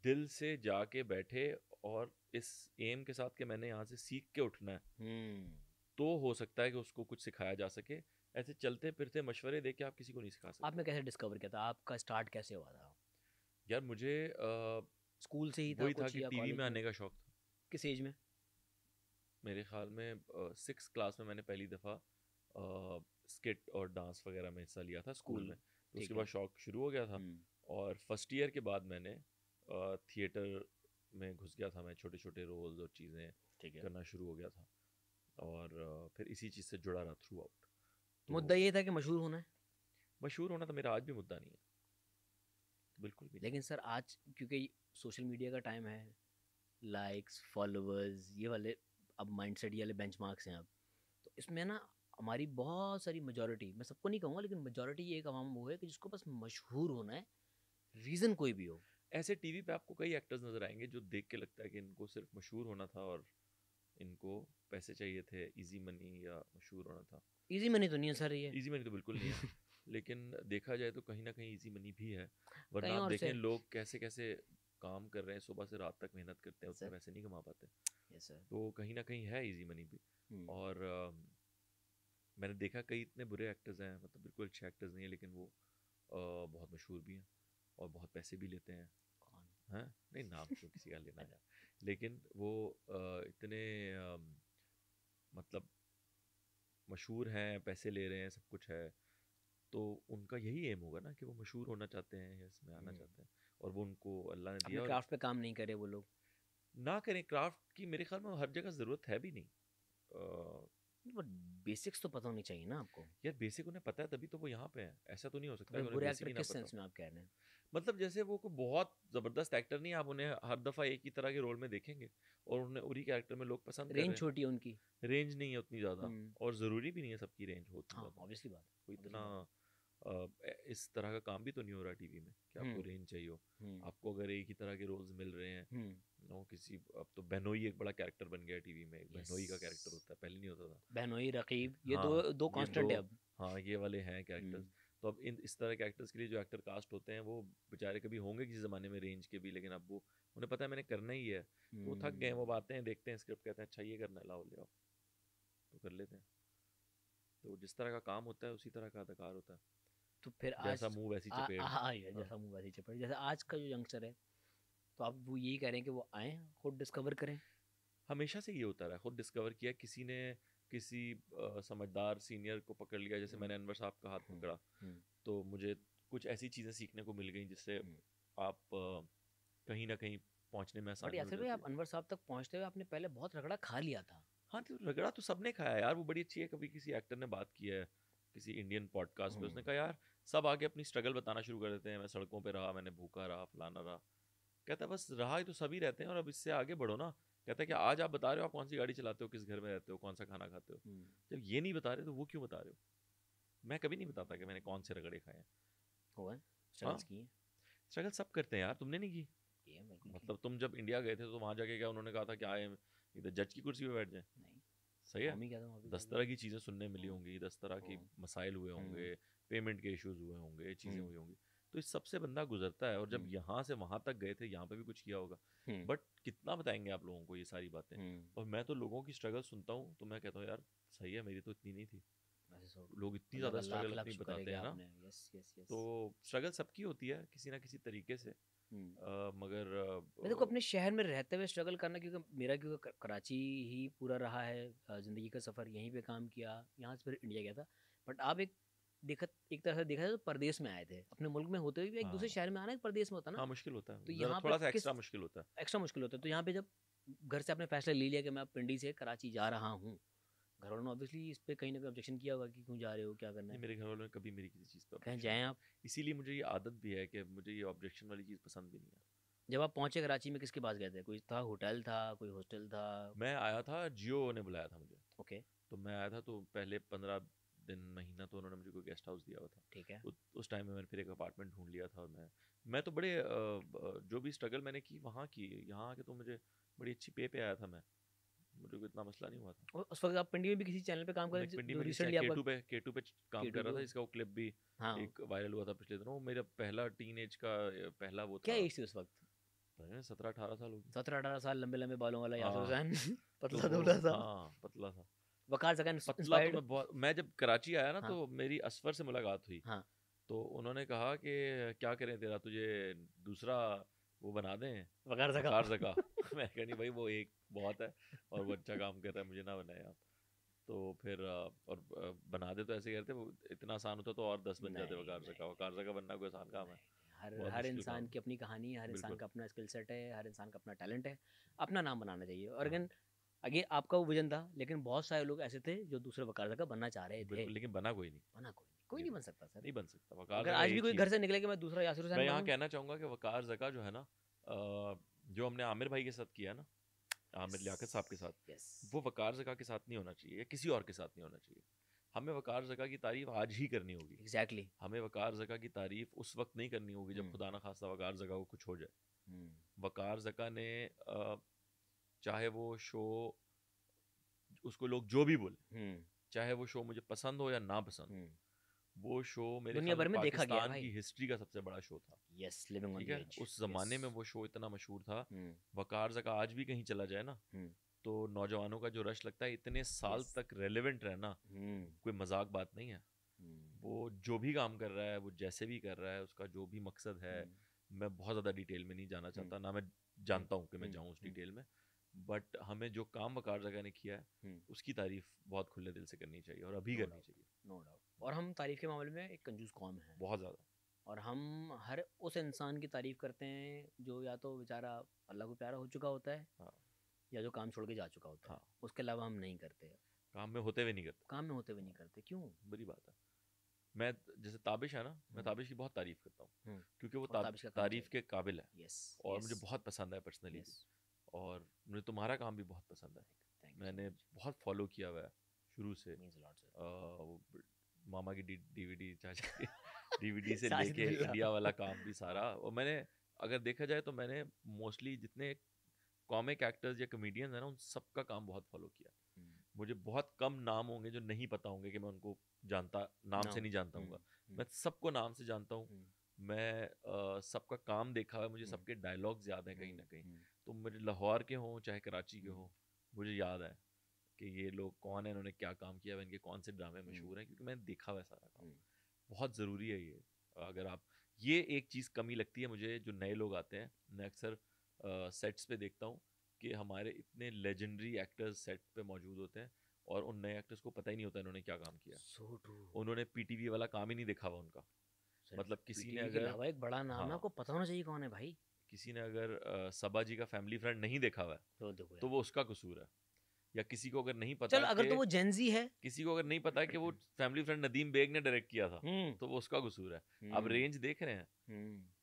दिल से जाके बैठे और इस एम के साथ कि मैंने यहाँ से सीख के उठना है, तो हो सकता है कि उसको कुछ सिखाया जा सके। ऐसे चलते फिरते मशवरे दे के आप किसी को नहीं सिखा सकते। आपने कैसे डिस्कवर किया था? आपका स्टार्ट कैसे हुआ था? यार मुझे स्कूल से ही था वही था कुछ कि या टीवी कॉलेज में में? आने का शौक था। किस एज में? मेरे ख्याल में 6th क्लास में मैंने पहली दफ़ा स्किट और डांस वगैरह में हिस्सा लिया था स्कूल में। तो उसके बाद शौक शुरू हो गया था, और फर्स्ट ईयर के बाद मैंने थिएटर में घुस गया था। मैं छोटे छोटे रोल्स और चीज़ें करना शुरू हो गया था, और फिर इसी चीज़ से जुड़ा रहा थ्रू आउट। तो मुद्दा ये था कि मशहूर होना है। मशहूर होना तो मेरा आज भी मुद्दा नहीं है, बिल्कुल भी नहीं। लेकिन सर आज क्योंकि सोशल मीडिया का टाइम है, लाइक्स, फॉलोअर्स, ये वाले अब माइंडसेट, ये वाले बेंचमार्क्स हैं अब, तो इसमें ना हमारी बहुत सारी मेजॉरिटी, मैं सबको नहीं कहूँगा लेकिन मेजॉरिटी एक अवाम वो है कि जिसको बस मशहूर होना है, रीज़न कोई भी हो। ऐसे टीवी पे आपको कई एक्टर्स नज़र आएंगे जो देख के लगता है कि इनको सिर्फ मशहूर होना था और इनको पैसे चाहिए थे, इजी मनी, या मशहूर होना था। इजी मनी तो नहीं है सर ये। इजी मनी तो बिल्कुल नहीं है। लेकिन देखा जाए तो कहीं ना कहीं इजी मनी भी है, वरना कहीं आप और देखें से। लोग कैसे कैसे काम कर रहे हैं, सुबह से रात तक मेहनत करते हैं, उतने पैसे नहीं कमा पाते। Yes sir. तो कहीं ना कहीं है इजी मनी भी। और मैंने देखा कई इतने बुरे एक्टर्स हैं, मतलब बिल्कुल अच्छे एक्टर्स नहीं है, लेकिन वो बहुत मशहूर भी हैं और बहुत पैसे भी लेते हैं। कौन? हाँ, नहीं नाम क्यों किसी का लेना है, लेकिन वो इतने मतलब मशहूर हैं, पैसे ले रहे हैं, सब कुछ है, तो उनका यही एम होगा ना कि वो मशहूर होना चाहते हैं या इसमें आना चाहते हैं, और वो उनको अल्लाह ने अपने दिया। और क्राफ्ट पे काम नहीं करे वो लोग। ना करें क्राफ्ट की, मेरे ख्याल में हर जगह ज़रूरत है भी नहीं। अ, बट बेसिक्स तो पता होनी चाहिए ना आपको। यार बेसिक उन्हें पता है तभी तो वो यहाँ पे हैं, ऐसा तो नहीं हो सकता तो कि उन्हें बुरे बेसिक एक्टर ही ना किस पता सेंस हो। में आप कह रहे हैं? मतलब जैसे वो कोई बहुत ज़बरदस्त एक्टर नहीं है, आप उन्हें हर दफ़ा एक ही तरह के रोल में देखेंगे और उन्हें उन्हीं के एक्टर में लोग पसंद कर रेंज रहे छोटी है उनकी। हैं। रेंज नहीं है उतनी ज़्यादा, हम्म। और ज़रूरी भी नहीं है सबकी रेंज हो उतनी हाँ, ज़्यादा। ऑब्वियसली बात है, कोई obviously इतना बात इस तरह का काम भी तो नहीं हो रहा टीवी में कि है। आपको रेंज चाहिए हो। हम्म। आपको अगर एक ही तरह के रोल्स मिल रहे हैं, हम्म। नो किसी, अब तो बेनोई एक बड़ा कैरेक्टर बन गया टीवी में, एक यस। बेनोई का कैरेक्टर होता है, पहले नहीं होता था। बहनोई, रकीब, ये दो हाँ, दो ये कांस्टेंट दो, है अब। हाँ ये वाले हैं कैरेक्टर्स। हम्म। तो अब इन इस तरह के एक्टर्स के लिए जो एक्टर कास्ट होते हैं वो बेचारे कभी होंगे किसी ज़माने में रेंज के भी, लेकिन अब वो उन्हें पता है मैंने करना ही है, तो वो थक गए हैं, वो आते हैं देखते हैं स्क्रिप्ट, कहते हैं अच्छा ये करना है, लाओ ले आओ, तो कर लेते हैं। तो जिस तरह का काम होता है उसी तरह का अदाकार होता है, तो फिर आज जैसा मुंह वैसी चपेट। हाँ। जैसा मुंह वैसी चपेट। जैसे आज का जो यंगस्टर है, तो आप वो यही कह रहे हैं कि वो आए खुद डिस्कवर करें। हमेशा से ये होता रहा, खुद डिस्कवर किया, किसी ने किसी समझदार सीनियर को पकड़ लिया, जैसे मैंने अनवर साहब का हाथ पकड़ा, तो मुझे कुछ ऐसी चीज़ें सीखने को मिल गई जिससे आप कहीं ना कहीं पहुंचने में बट आसानी हो यासिर जाती भाई, है। आप अनवर साहब तक पहुंचते हुए आपने पहले बहुत रगड़ा खा लिया था। हाँ, तो रगड़ा तो सबने खाया यार, वो बड़ी अच्छी है। कभी किसी एक्टर ने बात की है किसी इंडियन पॉडकास्ट पे, उसने कहा यार सब आके अपनी स्ट्रगल बताना शुरू कर देते हैं, मैं सड़कों पे रहा, मैंने भूखा रहा, फलाना रहा। कहता है बस रहा ही तो सभी रहते हैं, और अब इससे आगे बढ़ो ना। कहता है कि आज आप बता रहे हो आप कौन सी गाड़ी चलाते हो, किस घर में रहते हो, कौन सा खाना खाते हो, जब ये नहीं बता रहे तो वो क्यों बता रहे हो। मैं कभी नहीं बताता कि मैंने कौन से रगड़े खाए हैं। हुआ हाँ, की है। स्ट्रगल सब करते हैं यार, तुमने नहीं की। ये बिल्कुल मतलब तुम जब इंडिया गए थे तो वहाँ जाके क्या उन्होंने कहा था कि आए इधर जज की कुर्सी पे बैठ जाए? नहीं, सही है, मम्मी कहता हूँ अभी 10 तरह की चीज़ें सुनने मिली होंगी, 10 तरह की हाँ। मसाइल हुए होंगे, पेमेंट के इश्यूज हुए होंगे, चीज़ें हम्म। हुई होंगी, तो इस सबसे बंदा गुजरता है। और जब यहाँ से वहाँ तक गए थे, यहाँ पे भी कुछ किया होगा, बट कितना बताएंगे आप लोगों को ये सारी बातें। और मैं तो लोगों की स्ट्रगल सुनता हूँ तो मैं कहता हूँ यार सही है, मेरी तो इतनी नहीं थी। लोग इतनी ज़्यादा स्ट्रगल अपनी बताते हैं ना, तो स्ट्रगल सबकी होती है किसी ना किसी तरीके से। मगर मैं देखो अपने शहर में रहते हुए स्ट्रगल करना, क्योंकि कराची ही पूरा रहा है, ज़िंदगी का सफ़र यहीं पे काम किया, यहाँ से फिर इंडिया गया था। बट आप एक तरह से देखा जाए तो परदेश में आए थे, अपने मुल्क में होते हुए भी एक दूसरे शहर में आना एक परदेश में होता ना। हाँ, मुश्किल होता है, तो ज़रा यहाँ थोड़ा पे सा एक्स्ट्रा मुश्किल होता है। एक्स्ट्रा मुश्किल होता है। तो यहाँ पे जब घर से आपने फैसला ले लिया कि मैं अब पिंडी से कराची जा रहा हूँ, घर वालों ने ऑब्वियसली इस पे कहीं ना कहीं ऑब्जेक्शन किया होगा कि क्यों जा रहे हो, क्या करना है। मेरे घर वालों ने कभी मेरी किसी चीज़ पर कहीं जाएँ आप। इसीलिए मुझे ये आदत भी है कि मुझे ये ऑब्जेक्शन वाली चीज़ पसंद भी नहीं है। जब आप पहुंचे कराची में किसके पास गए थे? कोई था, होटल था, कोई हॉस्टल था? मैं आया था, जियो ने बुलाया था मुझे। ओके। तो मैं आया था, तो पहले 15 दिन महीना तो उन्होंने मुझे कोई गेस्ट हाउस दिया हुआ था। ठीक है। उस टाइम में मैंने फिर एक अपार्टमेंट ढूंढ लिया था। और मैं तो बड़े जो भी स्ट्रगल मैंने की वहाँ की, यहाँ आके तो मुझे बड़ी अच्छी पे आया था मैं, मुझे कोई इतना मसला नहीं हुआ था। और उस वक्त आप पिंडी में भी किसी चैनल पे काम कर रहे थे जो रिसेंटली आपका K2 पे काम कर रहा था, इसका वो क्लिप भी एक वायरल हुआ था पिछले दिनों। मेरा पहला टीनेज का पहला वो था। क्या एज थी उस वक्त? 17-18 साल होगी। 17-18 साल, लंबे लंबे बालों वाला यासिर हाँ। हुसैन, पतला तो दुबला था। हाँ, पतला था। वकार जगह पतला तो इंस्पायर्ड। मैं जब कराची आया ना, हाँ। तो मेरी असफर से मुलाकात हुई। हाँ। तो उन्होंने कहा कि क्या करें तेरा, तुझे दूसरा वो बना दें, वकार जका। मैं कहा नहीं भाई, वो एक बहुत है और वो अच्छा काम कर रहा है, मुझे ना बनाए आप। तो फिर और बना दे, तो ऐसे कहते वो इतना आसान होता तो और 10 बन जाते वकार जका बनना कोई आसान काम है? हर इंसान की अपनी कहानी है, हर इंसान का अपना स्किल सेट है, हर इंसान का अपना टैलेंट है, अपना नाम बनाना चाहिए। और अगेन आपका वो विजन था, लेकिन बहुत सारे लोग ऐसे थे जो दूसरे वकार जका बनना चाह रहे थे, लेकिन बना कोई नहीं। कोई नहीं बन सकता सर, नहीं बन सकता। वकार अगर आज भी कोई घर से निकले कि मैं दूसरा यासिर हुसैन, मैं यहाँ कहना चाहूँगा कि वकार जका जो है ना, जो हमने आमिर भाई के साथ किया ना, आमिर लियाकत साहब के साथ, वो वकार जका के साथ नहीं होना चाहिए या किसी और के साथ नहीं होना चाहिए। हमें वकार जका की तारीफ आज ही करनी होगी। एग्जैक्टली। हमें वकार जका की तारीफ उस वक्त नहीं करनी होगी जब खुदा ना खास्ता वकार जका को कुछ हो जाए। वकार जका ने चाहे वो शो, उसको लोग जो भी बोले, चाहे वो शो मुझे पसंद हो या ना पसंद, वो शो मेरे दुनिया भर में देखा गया पाकिस्तान की हिस्ट्री का सबसे बड़ा शो था। यस, लिविंग ऑन ठीक द है, एज। उस जमाने में वो शो इतना मशहूर था। वकार जका आज भी कहीं चला जाए ना, तो नौजवानों का जो रश लगता है इतने साल Yes. तक रेलेवेंट रहना कोई मजाक बात नहीं है। वो जो भी काम कर रहा है, वो जैसे भी कर रहा है, उसका जो भी मकसद है, मैं बहुत ज़्यादा डिटेल में नहीं जाना चाहता, ना मैं जानता हूँ कि मैं जाऊँ उस डिटेल में, बट हमें जो काम वकार जगह ने किया है उसकी तारीफ बहुत खुले दिल से करनी चाहिए और अभी करनी चाहिए। No doubt. और हम तारीफ के मामले में एक कंजूस कौम है बहुत ज़्यादा। और हम हर उस इंसान की तारीफ करते हैं जो या तो बेचारा अल्लाह को प्यारा हो चुका होता है, हाँ या जो काम छोड़ के जा चुका होता है। हाँ, उसके अलावा हम नहीं करते, काम में होते हुए नहीं करते, काम में होते हुए नहीं करते। क्यों? बुरी बात है। मैं जैसे ताबिश है ना, मैं ताबिश की बहुत तारीफ करता हूँ क्योंकि वो और ताबिश का काम तारीफ के काबिल है यस, और मुझे बहुत पसंद है पर्सनली भी, और मुझे तुम्हारा काम भी बहुत पसंद है। मैंने बहुत फॉलो किया हुआ है शुरू से, वो मामा की डीवीडी, चाचा की डीवीडी से साजिद लेके बिल्ला। इंडिया वाला काम भी सारा, और मैंने अगर देखा जाए तो मैंने मोस्टली जितने कॉमिक एक्टर्स या कॉमेडियंस हैं ना, उन सबका काम बहुत फॉलो किया। मुझे बहुत कम नाम होंगे जो नहीं पता होंगे कि मैं उनको जानता, नाम से नहीं जानता हूँ, मैं सबको नाम से जानता हूँ। मैं सबका काम देखा है, मुझे सबके डायलॉग्स याद हैं कहीं ना कहीं। तो मुझे लाहौर के हों चाहे कराची के हों, मुझे याद है कि ये लोग कौन है, इन्होंने क्या काम किया, इनके कौन से ड्रामे मशहूर हैं, क्योंकि मैंने देखा हुआ है सारा काम। बहुत ज़रूरी है ये। अगर आप, ये एक चीज़ कमी लगती है मुझे, जो नए लोग आते हैं, मैं अक्सर सेट्स पे देखता हूँ कि हमारे इतने लेजेंडरी एक्टर्स सेट पे मौजूद होते हैं और उन नए एक्टर्स को पता ही नहीं होता इन्होंने क्या काम किया। So true. उन्होंने पीटीवी वाला काम ही नहीं देखा हुआ उनका। मतलब किसी ने के अगर, अलावा एक बड़ा नाम है, आपको पता होना चाहिए कौन है भाई। किसी ने अगर सबा जी का फैमिली फ्रेंड नहीं देखा हुआ है तो वो उसका कसूर है। या किसी को अगर नहीं पता, चलो अगर तो वो जेनजी है, किसी को अगर नहीं पता कि वो फैमिली फ्रेंड नदीम बेग ने डायरेक्ट किया था तो वो उसका कसूर है। अब रेंज देख रहे हैं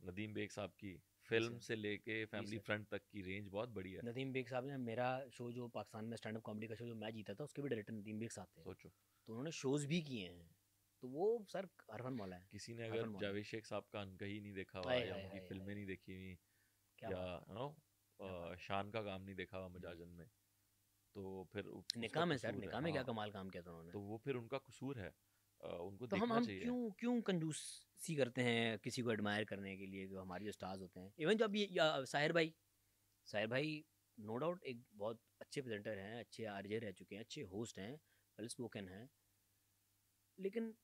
नदीम बेग साहब की, फिल्म से लेके फैमिली फ्रंट तक की रेंज बहुत बड़ी है। नदीम बेग साहब ने मेरा शो, जो पाकिस्तान में स्टैंड अप कॉमेडी का शो जो मैं जीता था, उसके भी डायरेक्टर नदीम बेग साहब थे। सोचो, तो उन्होंने शोज भी किए हैं, तो वो सर अरफन मौला है। किसी ने अगर जावेद शेख साहब का अनका ही नहीं देखा हुआ, या उनकी फिल्में नहीं देखी हुई, या शान का काम नहीं देखा हुआ मजाजन में, तो फिर निकाह में सर, निकाह में क्या कमाल काम किया था उन्होंने, तो वो फिर उनका कसूर है, उनको तो देखना हम चाहिए। क्यों कंजूसी करते हैं किसी को एडमायर करने के लिए, जो हमारे जो स्टार्स होते हैं। इवन जो अभी साहिर भाई नो डाउट एक बहुत अच्छे प्रेजेंटर हैं, अच्छे आरजे रह चुके हैं, अच्छे होस्ट हैं, वेल स्पोकन हैं, लेकिन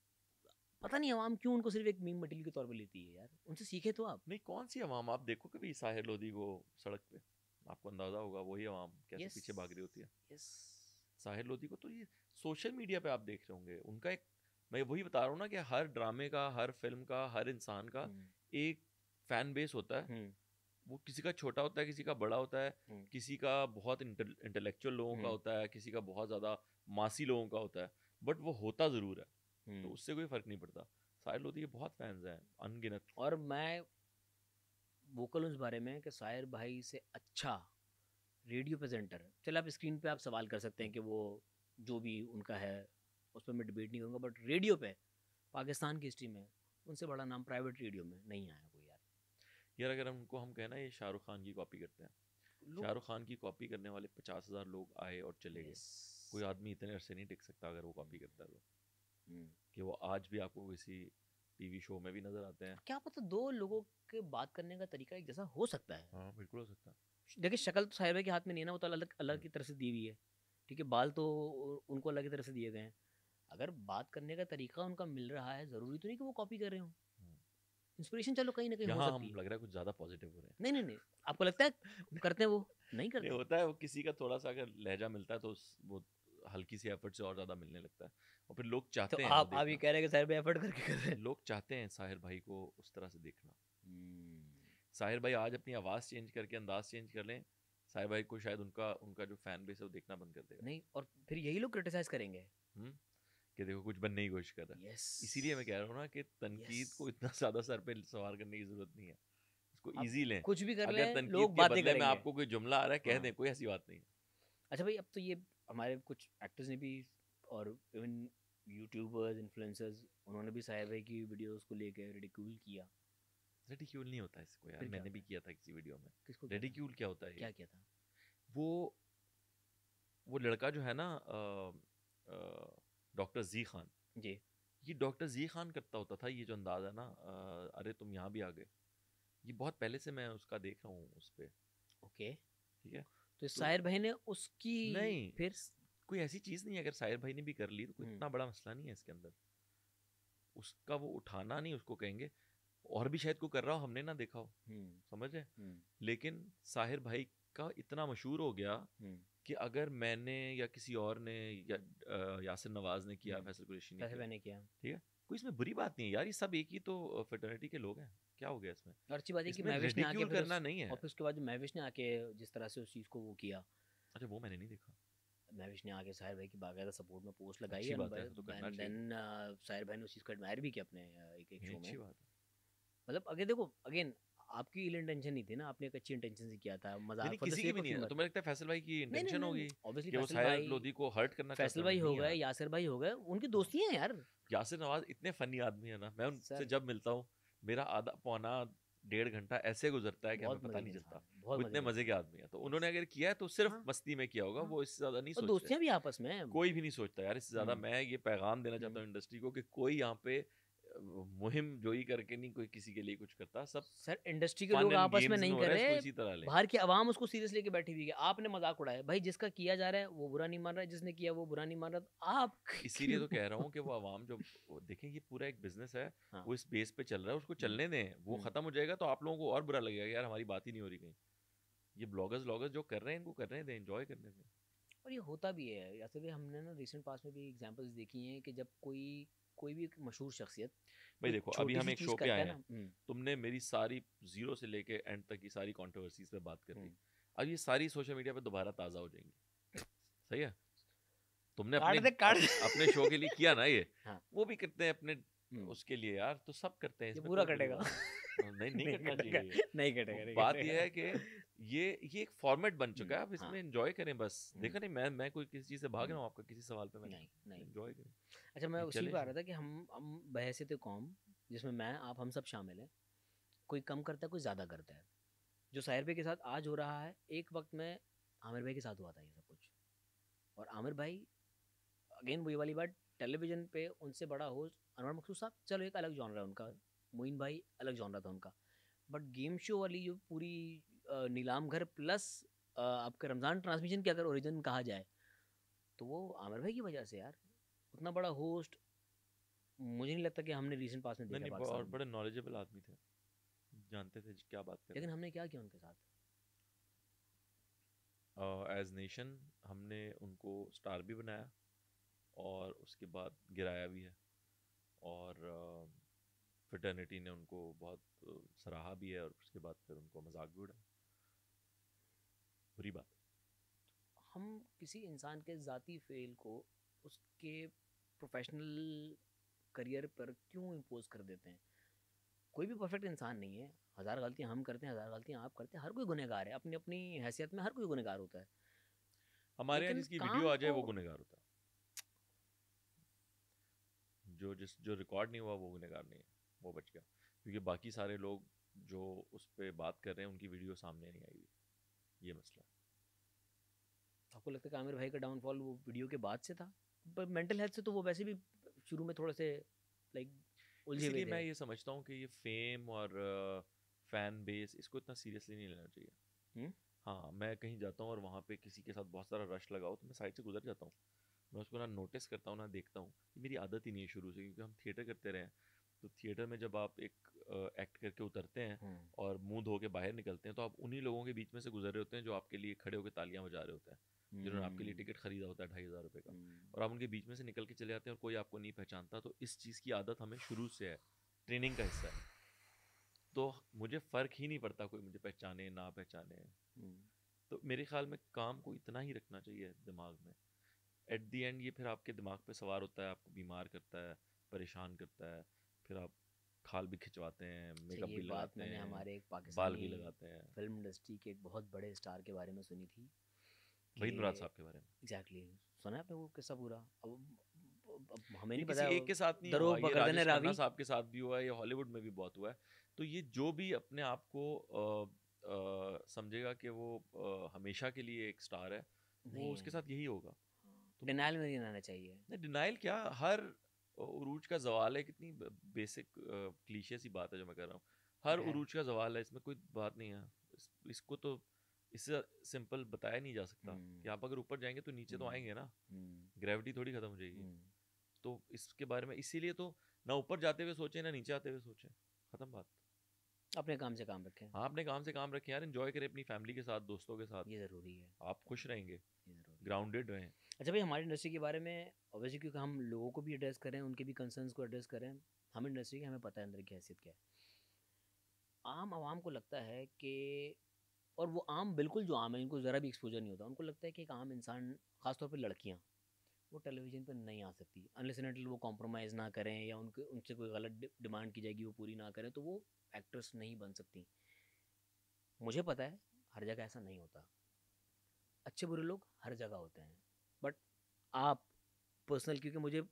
पता नहीं अवाम क्यों उनको सिर्फ एक मीम मटेरियल के तौर पे लेती है यार। उनसे सीखे तो आप। नहीं, कौन सी अवाम, आप देखो कभी साहिर लोधी को सड़क पे, आपको अंदाजा होगा वही अवाम कैसे पीछे भाग रही होती है। साहिर लोधी को तो ये सोशल मीडिया पे आप देख रहे होंगे, उनका एक, मैं वही बता रहा हूँ ना कि हर ड्रामे का, हर फिल्म का, हर इंसान का एक फैन बेस होता है। वो किसी का छोटा होता है, किसी का बड़ा होता है, किसी का बहुत इंटेलेक्चुअल लोगों का होता है, किसी का बहुत ज़्यादा मासी लोगों का होता है, बट वो होता ज़रूर है, तो उससे कोई फ़र्क नहीं पड़ता। साहिर लोधी के बहुत फैंस हैं, अनगिनत। और मैं वोकल उस बारे में कि साहिर भाई से अच्छा रेडियो प्रेजेंटर, चलो आप स्क्रीन पे आप सवाल कर सकते हैं कि वो जो भी उनका है उस पर मैं डिबेट नहीं करूँगा, बट रेडियो पे पाकिस्तान की हिस्ट्री में उनसे बड़ा नाम प्राइवेट रेडियो में नहीं आया कोई यार। अगर उनको हम कहना ये शाहरुख खान की कॉपी करते हैं, शाहरुख खान की कॉपी करने वाले 50,000 लोग आए और चले गए, कोई आदमी इतने अरसे नहीं टिक सकता अगर वो कॉपी करता है तो, कि वो आज भी आपको किसी टीवी शो में भी नजर आते हैं। क्या पता दो लोगों के बात करने का तरीका एक जैसा हो सकता है। हाँ बिल्कुल हो सकता है। देखिए शक्ल तो साहिर भाई के हाथ में नहीं है ना, वो तो अलग अलग की तरफ से दी हुई है, ठीक है, बाल तो उनको अलग की तरफ से दिए गए हैं। अगर बात करने का तरीका उनका मिल रहा है, जरूरी तो नहीं कि वो कॉपी कर रहे हो। इंस्पिरेशन चलो कहीं ना कहीं हो सकती है। हम लग रहा है कुछ ज्यादा पॉजिटिव हो रहे हैं। नहीं, आपको लगता है करते हैं, वो नहीं करते। होता है वो किसी का थोड़ा सा अगर लहजा मिलता है तो वो हल्की सी एफर्ट से और ज्यादा मिलने लगता है, और फिर लोग चाहते तो हैं। आप ये कह रहे हैं कि साहिर भाई एफर्ट करके कर रहे हैं। लोग चाहते हैं साहिर भाई को उस तरह से देखना। साहिर भाई आज अपनी आवाज़ चेंज करके अंदाज चेंज कर लें, साहिर भाई को शायद उनका जो फैन बेस है वो देखना बंद कर देगा। नहीं, और फिर यही लोग क्रिटिसाइज करेंगे कि देखो कुछ बनने की कोशिश कर रहा है। इसीलिए मैं कह रहा हूँ ना कि तनकीद को इतना ज़्यादा सर पे सवार करने की ज़रूरत नहीं है, इसको इजी लें। कुछ भी कर अगर लें, लोग बातें करेंगे। में आपको कोई जुमला आ रहा है कह दें, कोई ऐसी बात नहीं है। अच्छा भाई, अब तो ये हमारे कुछ एक्टर्स ने भी, और इवन यूट्यूबर्स, इन्फ्लुएंसर्स, उन्होंने भी साहिर भाई की वीडियोस को लेकर रिडिक्यूल किया। रिडिक्यूल नहीं होता इसको यार, मैंने भी किया था किसी वीडियो में। किसको रिडिक्यूल क्या होता है? क्या किया था? वो लड़का जो है ना, डॉक्टर जी खान जी, ये डॉक्टर जी खान करता होता था, ये जो अंदाज़ है ना, अरे तुम यहाँ भी आ गए, ये बहुत पहले से मैं उसका देख रहा हूँ उस पर। ओके, ठीक है, तो साहिर भाई ने उसकी नहीं, फिर कोई ऐसी चीज़ नहीं है, अगर साहिर भाई ने भी कर ली तो कोई इतना बड़ा मसला नहीं है इसके अंदर। उसका वो उठाना नहीं उसको कहेंगे, और भी शायद कोई कर रहा हो हमने ना देखा हो, समझ रहे। लेकिन साहिर भाई का इतना मशहूर हो गया कि अगर मैंने या किसी और ने या यासिर नवाज ने किया, फैसल कुरैशी ने किया, ठीक है, कोई इसमें बुरी बात नहीं है यार, ये सब एक ही तो फ्रेटर्निटी के लोग हैं, क्या हो गया इसमें। और अच्छी बात है कि महविश ने आके करना नहीं है, और फिर उसके बाद जो महविश ने आके जिस तरह से उस चीज़ को वो किया, अच्छा वो मैंने नहीं देखा। महविश ने आके साहिर भाई की बाकायदा सपोर्ट में पोस्ट लगाई है, एंड देन साहिर भाई ने उस चीज़ को एडमायर भी किया अपने एक शो में। मतलब अगर देखो अगेन आपकी इल इंटेंशन नहीं थी ना, आपने एक अच्छी इंटेंशन से किया था, मजाक किसी की भी नहीं है। तो मुझे लगता है फैसल भाई की इंटेंशन होगी कि वो साहिर लोधी को हर्ट करना चाहते हैं। फैसल भाई हो गए, यासिर भाई हो गए, उनकी दोस्ती है यार। यासिर नवाज इतने फनी आदमी है ना, मैं उनसे जब मिलता हूँ मेरा आधा पौना 1.5 घंटा ऐसे गुजरता है कि हमें पता नहीं चलता, वो इतने मजे के आदमी है। तो उन्होंने अगर किया है तो सिर्फ मस्ती में किया होगा, वो इससे ज्यादा नहीं सोचते। दोस्तियां भी आपस में कोई भी नहीं सोचता यार इससे ज्यादा। मैं ये पैगाम देना चाहता हूँ इंडस्ट्री को कि कोई यहाँ पे मुहिम जोई करके नहीं कोई किसी के लिए कुछ करता। सब सर इंडस्ट्री के लोग आपस में नहीं कर रहे, बाहर की आवाम उसको सीरियस लेके बैठी हुई है। आपने मजाक उड़ाया भाई, जिसका किया जा रहा है वो बुरा नहीं मान रहा है, जिसने किया वो बुरा नहीं मान रहा, तो आप इसीलिए तो कह रहा हूँ कि वो आवाम जो देखें, ये पूरा एक बिजनेस है, वो इस बेस पे चल रहा है, उसको चलने दें। वो खत्म हो जाएगा तो आप लोगों को और बुरा लगेगा यार हमारी बात ही नहीं हो रही कहीं। ये ब्लॉगर्स जो कर रहे हैं इनको करने दें, एंजॉय करने दें। और ये होता भी है। जैसे भी हमने ना रिसेंट पास में भी एग्जांपल्स देखी हैं कि जब कोई भी मशहूर शख्सियत, भाई देखो अभी हम एक शो पे आए हैं, तुमने मेरी सारी जीरो से लेके एंड तक की सारी कंट्रोवर्सीज पे बात कर दी। अब ये सारी सोशल मीडिया पे दोबारा ताज़ा हो जाएंगी, सही है। तुमने अपने शो के लिए किया ना ये, वो भी करते हैं अपने उसके लिए यार, तो सब करते हैं। पूरा कटेगा नहीं करना चाहिए, नहीं कटेगा। बात ये है कि ये एक फॉर्मेट बन चुका है, आप इसमें एंजॉय करें बस। देखा नहीं, मैं कोई किसी चीज़ से भाग रहा हूँ आपका किसी सवाल पे, मैं नहीं एंजॉय करें। अच्छा मैं उसी पे आ रहा था कि हम बहसियत कौम, जिसमें मैं आप हम सब शामिल हैं, कोई कम करता है कोई ज़्यादा करता है। जो साहिर भाई के साथ आज हो रहा है, एक वक्त में आमिर भाई के साथ हुआ था ये सब कुछ। और आमिर भाई अगेन वही वाली बात, टेलीविज़न पे उनसे बड़ा होस्ट अनवर मकसूद साहब, चलो एक अलग जॉनर है उनका, मोइन भाई अलग जॉनर था उनका, बट गेम शो वाली जो पूरी नीलाम घर प्लस आपका रमज़ान ट्रांसमिशन की अगर ओरिजिन कहा जाए तो वो आमिर भाई की वजह से यार। उतना बड़ा होस्ट मुझे नहीं लगता कि हमने रीसेंट पास में देखा। और बड़े नॉलेजेबल आदमी थे, जानते थे क्या बात कर। लेकिन हमने क्या किया उनके साथ एज नेशन, हमने उनको स्टार भी बनाया और उसके बाद गिराया भी है, और फ्रेटर्निटी ने उनको बहुत सराहा भी है, और उसके बाद फिर उनको मजाक भी उड़ाया। बुरी बात। हम किसी इंसान के ज़ाती फेल को उसके प्रोफेशनल करियर पर क्यों इम्पोज कर देते हैं? कोई भी परफेक्ट इंसान नहीं है, हज़ार गलतियां हम करते हैं, हज़ार गलतियां आप करते हैं, हर कोई गुनहगार है अपनी अपनी हैसियत में, हर कोई गुनहगार होता है। हमारे यहाँ जिसकी वीडियो आ जाए वो गुनहगार होता है, जो रिकॉर्ड नहीं हुआ वो गुनहगार नहीं है, वो बच गया। क्योंकि बाकी सारे लोग जो उस पर बात कर रहे हैं उनकी वीडियो सामने नहीं आई हुई, ये मसला है। आपको लगता है कि आमिर भाई का डाउनफॉल वो वीडियो के बाद से था? पर मेंटल हेल्थ से तो वो वैसे भी शुरू में थोड़े से लाइक उलझे हुए थे। इसलिए मैं ये समझता हूँ कि ये फेम और फैन बेस, इसको इतना सीरियसली नहीं लेना चाहिए। हाँ, मैं कहीं जाता हूँ और वहाँ पे किसी के साथ बहुत सारा रश लगा हो तो मैं साइड से गुजर जाता हूँ, मैं उसको ना नोटिस करता हूँ ना देखता हूँ। ये मेरी आदत ही नहीं है शुरू से, क्योंकि हम थिएटर करते रहे हैं। तो थिएटर में जब आप एक एक्ट करके उतरते हैं और मुंह धो के बाहर निकलते हैं तो आप उन्हीं लोगों के बीच में से गुजर रहे होते हैं जो आपके लिए खड़े होकर तालियां बजा रहे होते हैं, जिन्होंने आपके लिए टिकट खरीदा होता है 2,500 रुपये का, और आप उनके बीच में से निकल के चले जाते हैं और कोई आपको नहीं पहचानता। तो इस चीज़ की आदत हमें शुरू से है, ट्रेनिंग का हिस्सा है। तो मुझे फ़र्क ही नहीं पड़ता कोई मुझे पहचाने ना पहचाने। तो मेरे ख्याल में काम को इतना ही रखना चाहिए दिमाग में। एट दी एंड ये फिर आपके दिमाग पे सवार होता है, आपको बीमार करता है, परेशान करता है, फिर आप खाल भी खिंचवाते हैं, मेकअप भी लगाते हैं, हमारे एक बाल पाकिस्तानी भी लगाते हैं। फिल्म इंडस्ट्री के एक बहुत बड़े स्टार के बारे में सुनी थी, वहीद मुराद साहब के बारे में। एग्जैक्टली सुना है आपने वो किस्सा पूरा? अब हमें नहीं पता, एक के साथ नहीं हुआ, ये राजेश खन्ना साहब के साथ भी हुआ है, ये हॉलीवुड में भी बहुत हुआ है। तो ये जो भी अपने आप को समझेगा कि वो हमेशा के लिए एक स्टार है, वो उसके साथ यही होगा। तो डिनाइल में नहीं रहना चाहिए। नहीं, डिनाइल क्या, हर उरूज का जवाल है। कितनी बेसिक क्लीशे सी बात है जो मैं कर रहा हूँ, हर उरूज का जवाल है, इसमें कोई बात नहीं है। इसको तो इससे सिंपल बताया नहीं जा सकता कि आप अगर ऊपर जाएंगे तो नीचे तो आएंगे ना, ग्रेविटी थोड़ी खत्म हो जाएगी। तो इसके बारे में इसीलिए तो ना ऊपर जाते हुए सोचें ना नीचे आते हुए सोचें, खत्म बात। अपने काम से काम रखें। हाँ, अपने काम से काम रखें यार, एंजॉय करें अपनी फैमिली के साथ, दोस्तों के साथ, ये ज़रूरी है, आप खुश रहेंगे, ये ज़रूरी है। ग्राउंडेड रहें। अच्छा भाई, हमारी इंडस्ट्री के बारे में ऑब्वियसली क्योंकि हम लोगों को भी एड्रेस करें, उनके भी कंसर्न्स को एड्रेस करें, हम इंडस्ट्री के, हमें पता है अंदर की हैसियत क्या है। आम आवाम को लगता है कि, और वो आम बिल्कुल जो आम है, इनको ज़रा भी एक्सपोजर नहीं होता, उनको लगता है कि एक आम इंसान, ख़ासतौर पर लड़कियाँ, वो टेलीविज़न पर नहीं आ सकती अनलेस एंड अनटिल वो कॉम्प्रोमाइज़ ना करें या उनके उनसे कोई गलत डिमांड की जाएगी वो पूरी ना करें, तो वो एक्ट्रेस नहीं बन सकती। मुझे पता है हर जगह ऐसा नहीं होता, अच्छे बुरे लोग हर जगह होते हैं, बट आप पर्सनल, क्योंकि मुझे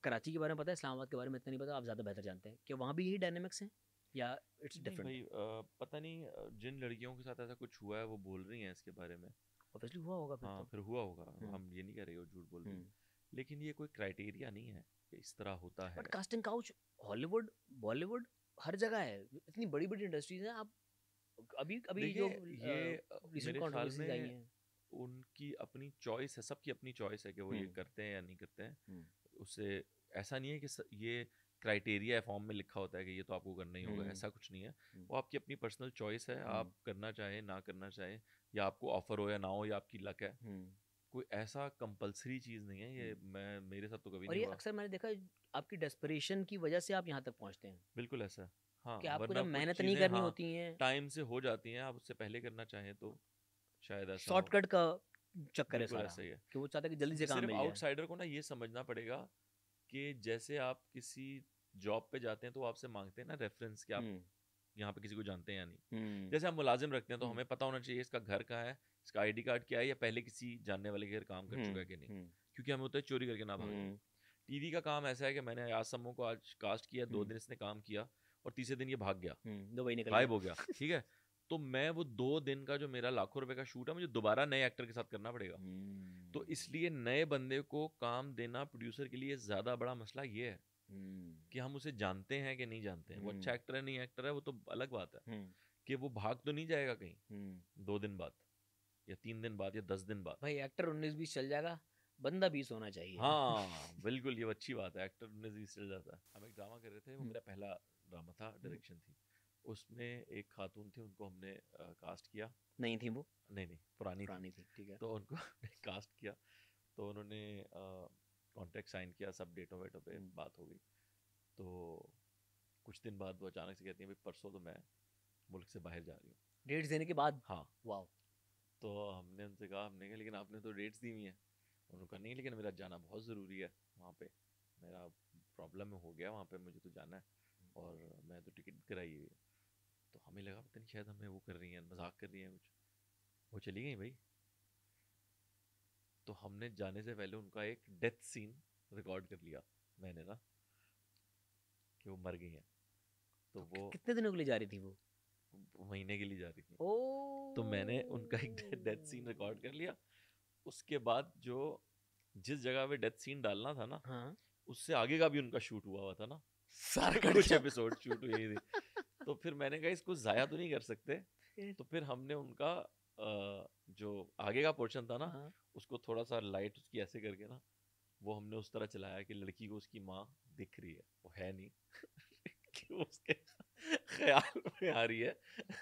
कराची के बारे में पता है, इस्लामाबाद के बारे में इतना नहीं पता, आप ज़्यादा बेहतर जानते हैं कि वहाँ भी यही डायनेमिक्स हैं या इट्स नहीं डिफरेंट? भाई, पता नहीं, जिन लड़कियों के साथ ऐसा कुछ हुआ है वो बोल रही हैं इसके बारे में। ऑब्वियसली हुआ होगा फिर हाँ, तो। फिर हुआ होगा, हम ये नहीं कह रहे हो झूठ बोल रही हैं, लेकिन ये कोई क्राइटेरिया नहीं है कि इस तरह होता है। But casting couch Hollywood, Bollywood, हर जगह है, इतनी बड़ी बड़ी इंडस्ट्रीज हैं। आप अभी अभी जो देखिए, ये रिसेंट मेरे ख्याल कंट्रोवर्सीज आई में हैं, उनकी अपनी चॉइस है, सबकी अपनी चॉइस है कि वो ये करते हैं या नहीं करते हैं। उससे ऐसा नहीं है कि ये क्राइटेरिया फॉर्म में लिखा होता है कि ये तो आपको करना ही होगा, ऐसा कुछ नहीं है। वो आपकी अपनी पर्सनल चॉइस है, आप करना चाहें ना करना चाहें, या आपको ऑफर हो या ना हो, या आपकी लक है। कोई ऐसा कंपलसरी चीज़ नहीं है ये, मैं मेरे साथ तो कभी और नहीं ये हुआ। अक्सर मैंने देखा आपकी डेस्परेशन की वजह से आप यहाँ तक पहुँचते हैं बिल्कुल ऐसा है, हाँ, कि आपको वरना जब कुछ मेहनत नहीं चीज़ें करनी हाँ होती हैं, टाइम से हो जाती हैं, आप उससे पहले करना चाहें तो शायद ऐसा हो। शॉर्टकट का चक्कर है बिल्कुल सारा, ऐसा ही है। कि वो चाहते हैं कि जल्दी से काम सिर्फ मिल जाए। आउटसाइडर को ना ये समझना पड़ेगा कि जैसे आप किसी जॉब पे जाते हैं तो वो आपसे मांगते हैं ना रेफरेंस कि आप यहाँ पे किसी को जानते हैं या नहीं। जैसे हम मुलाजिम रखते हैं तो हमें पता होना चाहिए इसका घर कहाँ है, इसका आईडी कार्ड क्या है, या पहले किसी जानने वाले के घर काम कर चुका है कि नहीं, क्योंकि हमें होता है चोरी करके ना भागे। टीवी का काम ऐसा है कि मैंने आज समूह को आज कास्ट किया, 2 दिन इसने काम किया और तीसरे दिन ये भाग गया, दुबई निकल गायब हो गया, ठीक है। तो मैं वो 2 दिन का जो मेरा लाखों रुपए का शूट है, मुझे दोबारा नए एक्टर के साथ करना पड़ेगा। तो इसलिए नए बंदे को काम देना प्रोड्यूसर के लिए ज़्यादा बड़ा मसला ये है कि हम उसे जानते हैं कि नहीं जानते हैं। वो अच्छा एक्टर है नहीं एक्टर है वो तो अलग बात है, कि वो भाग तो नहीं जाएगा कहीं 2 दिन बाद या 3 दिन बाद या 10 दिन बाद। भाई एक्टर 19-20 चल जाएगा, बंदा 20 होना चाहिए। हाँ बिल्कुल, ये अच्छी बात है, एक्टर 19-20 चल जाता है। हम एक ड्रामा कर रहे थे, वो मेरा पहला ड्रामा था, डायरेक्शन थी। उसमें एक खातून थी, उनको हमने कास्ट किया। नहीं थी वो? नहीं पुरानी थी, ठीक है। तो उनको कास्ट किया, तो उन्होंने कॉन्ट्रैक्ट साइन किया, सब डेटों वेटों पे बात हो गई। तो कुछ दिन बाद वो अचानक से कहती हैं भाई परसों तो मैं मुल्क से बाहर जा रही हूँ। डेट्स देने के बाद? हाँ। वाह। तो हमने उनसे कहा, हमने कहा लेकिन आपने तो डेट्स दी हुई हैं। उन्होंने कहा नहीं लेकिन मेरा जाना बहुत ज़रूरी है वहाँ पे, मेरा प्रॉब्लम हो गया वहाँ पे, मुझे तो जाना है और मैं तो टिकट कराई हुई है। तो हमें लगा पता नहीं शायद हमें वो कर रही हैं, मजाक कर रही हैं कुछ। वो चली गई भाई। तो हमने जाने से पहले उनका एक डेथ सीन रिकॉर्ड कर लिया मैंने ना, कि वो मर गई हैं। तो वो कितने दिनों के लिए जा रही थी वो? महीने के लिए जा रही थी। ओ, तो मैंने उनका एक डेथ सीन रिकॉर्ड कर लिया। उसके बाद जो जिस जगह पे डेथ सीन डालना था ना, हाँ, उससे आगे का भी उनका शूट हुआ था ना, सारा कुछ एपिसोड शूट हुए थे। तो फिर मैंने कहा इसको ज़ाया तो नहीं कर सकते, तो फिर हमने उनका जो आगे का पोर्शन था ना, हाँ। उसको थोड़ा सा लाइट उसकी ऐसे करके ना, वो हमने उस तरह चलाया कि लड़की को उसकी माँ दिख रही है, वो है नहीं कि वो उसके ख्याल में आ रही है,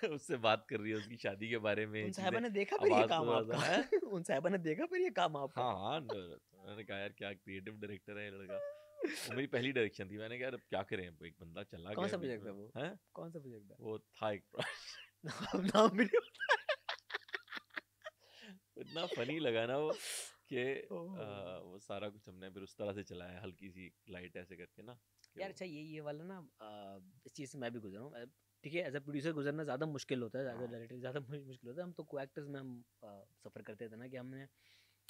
उससे बात कर रही है उसकी शादी के बारे में। उन साहिबा ने देखा फिर ये काम आपका? उन साहिबा ने देखा फिर ये काम आपका? हाँ मैंने कहा यार क्या क्रिएटिव डायरेक्टर है ये लड़का। वो मेरी पहली डायरेक्शन थी, मैंने कहा यार क्या करें, एक बंदा चला गया। कौन सा प्रोजेक्ट था वो? है कौन सा प्रोजेक्ट था? वो था एक नाम भी नहीं इतना फनी लगा ना वो कि वो सारा कुछ हमने फिर उस तरह से चलाया, हल्की सी लाइट ऐसे करके ना यार। अच्छा, ये वाला ना, इस चीज़ से मैं भी गुजरा हूँ, ठीक है। एज अ प्रोड्यूसर गुजरना ज़्यादा मुश्किल होता है, एज अ डायरेक्टर ज़्यादा मुश्किल होता है। हम तो को एक्टर्स में हम सफ़र करते थे ना, कि हमने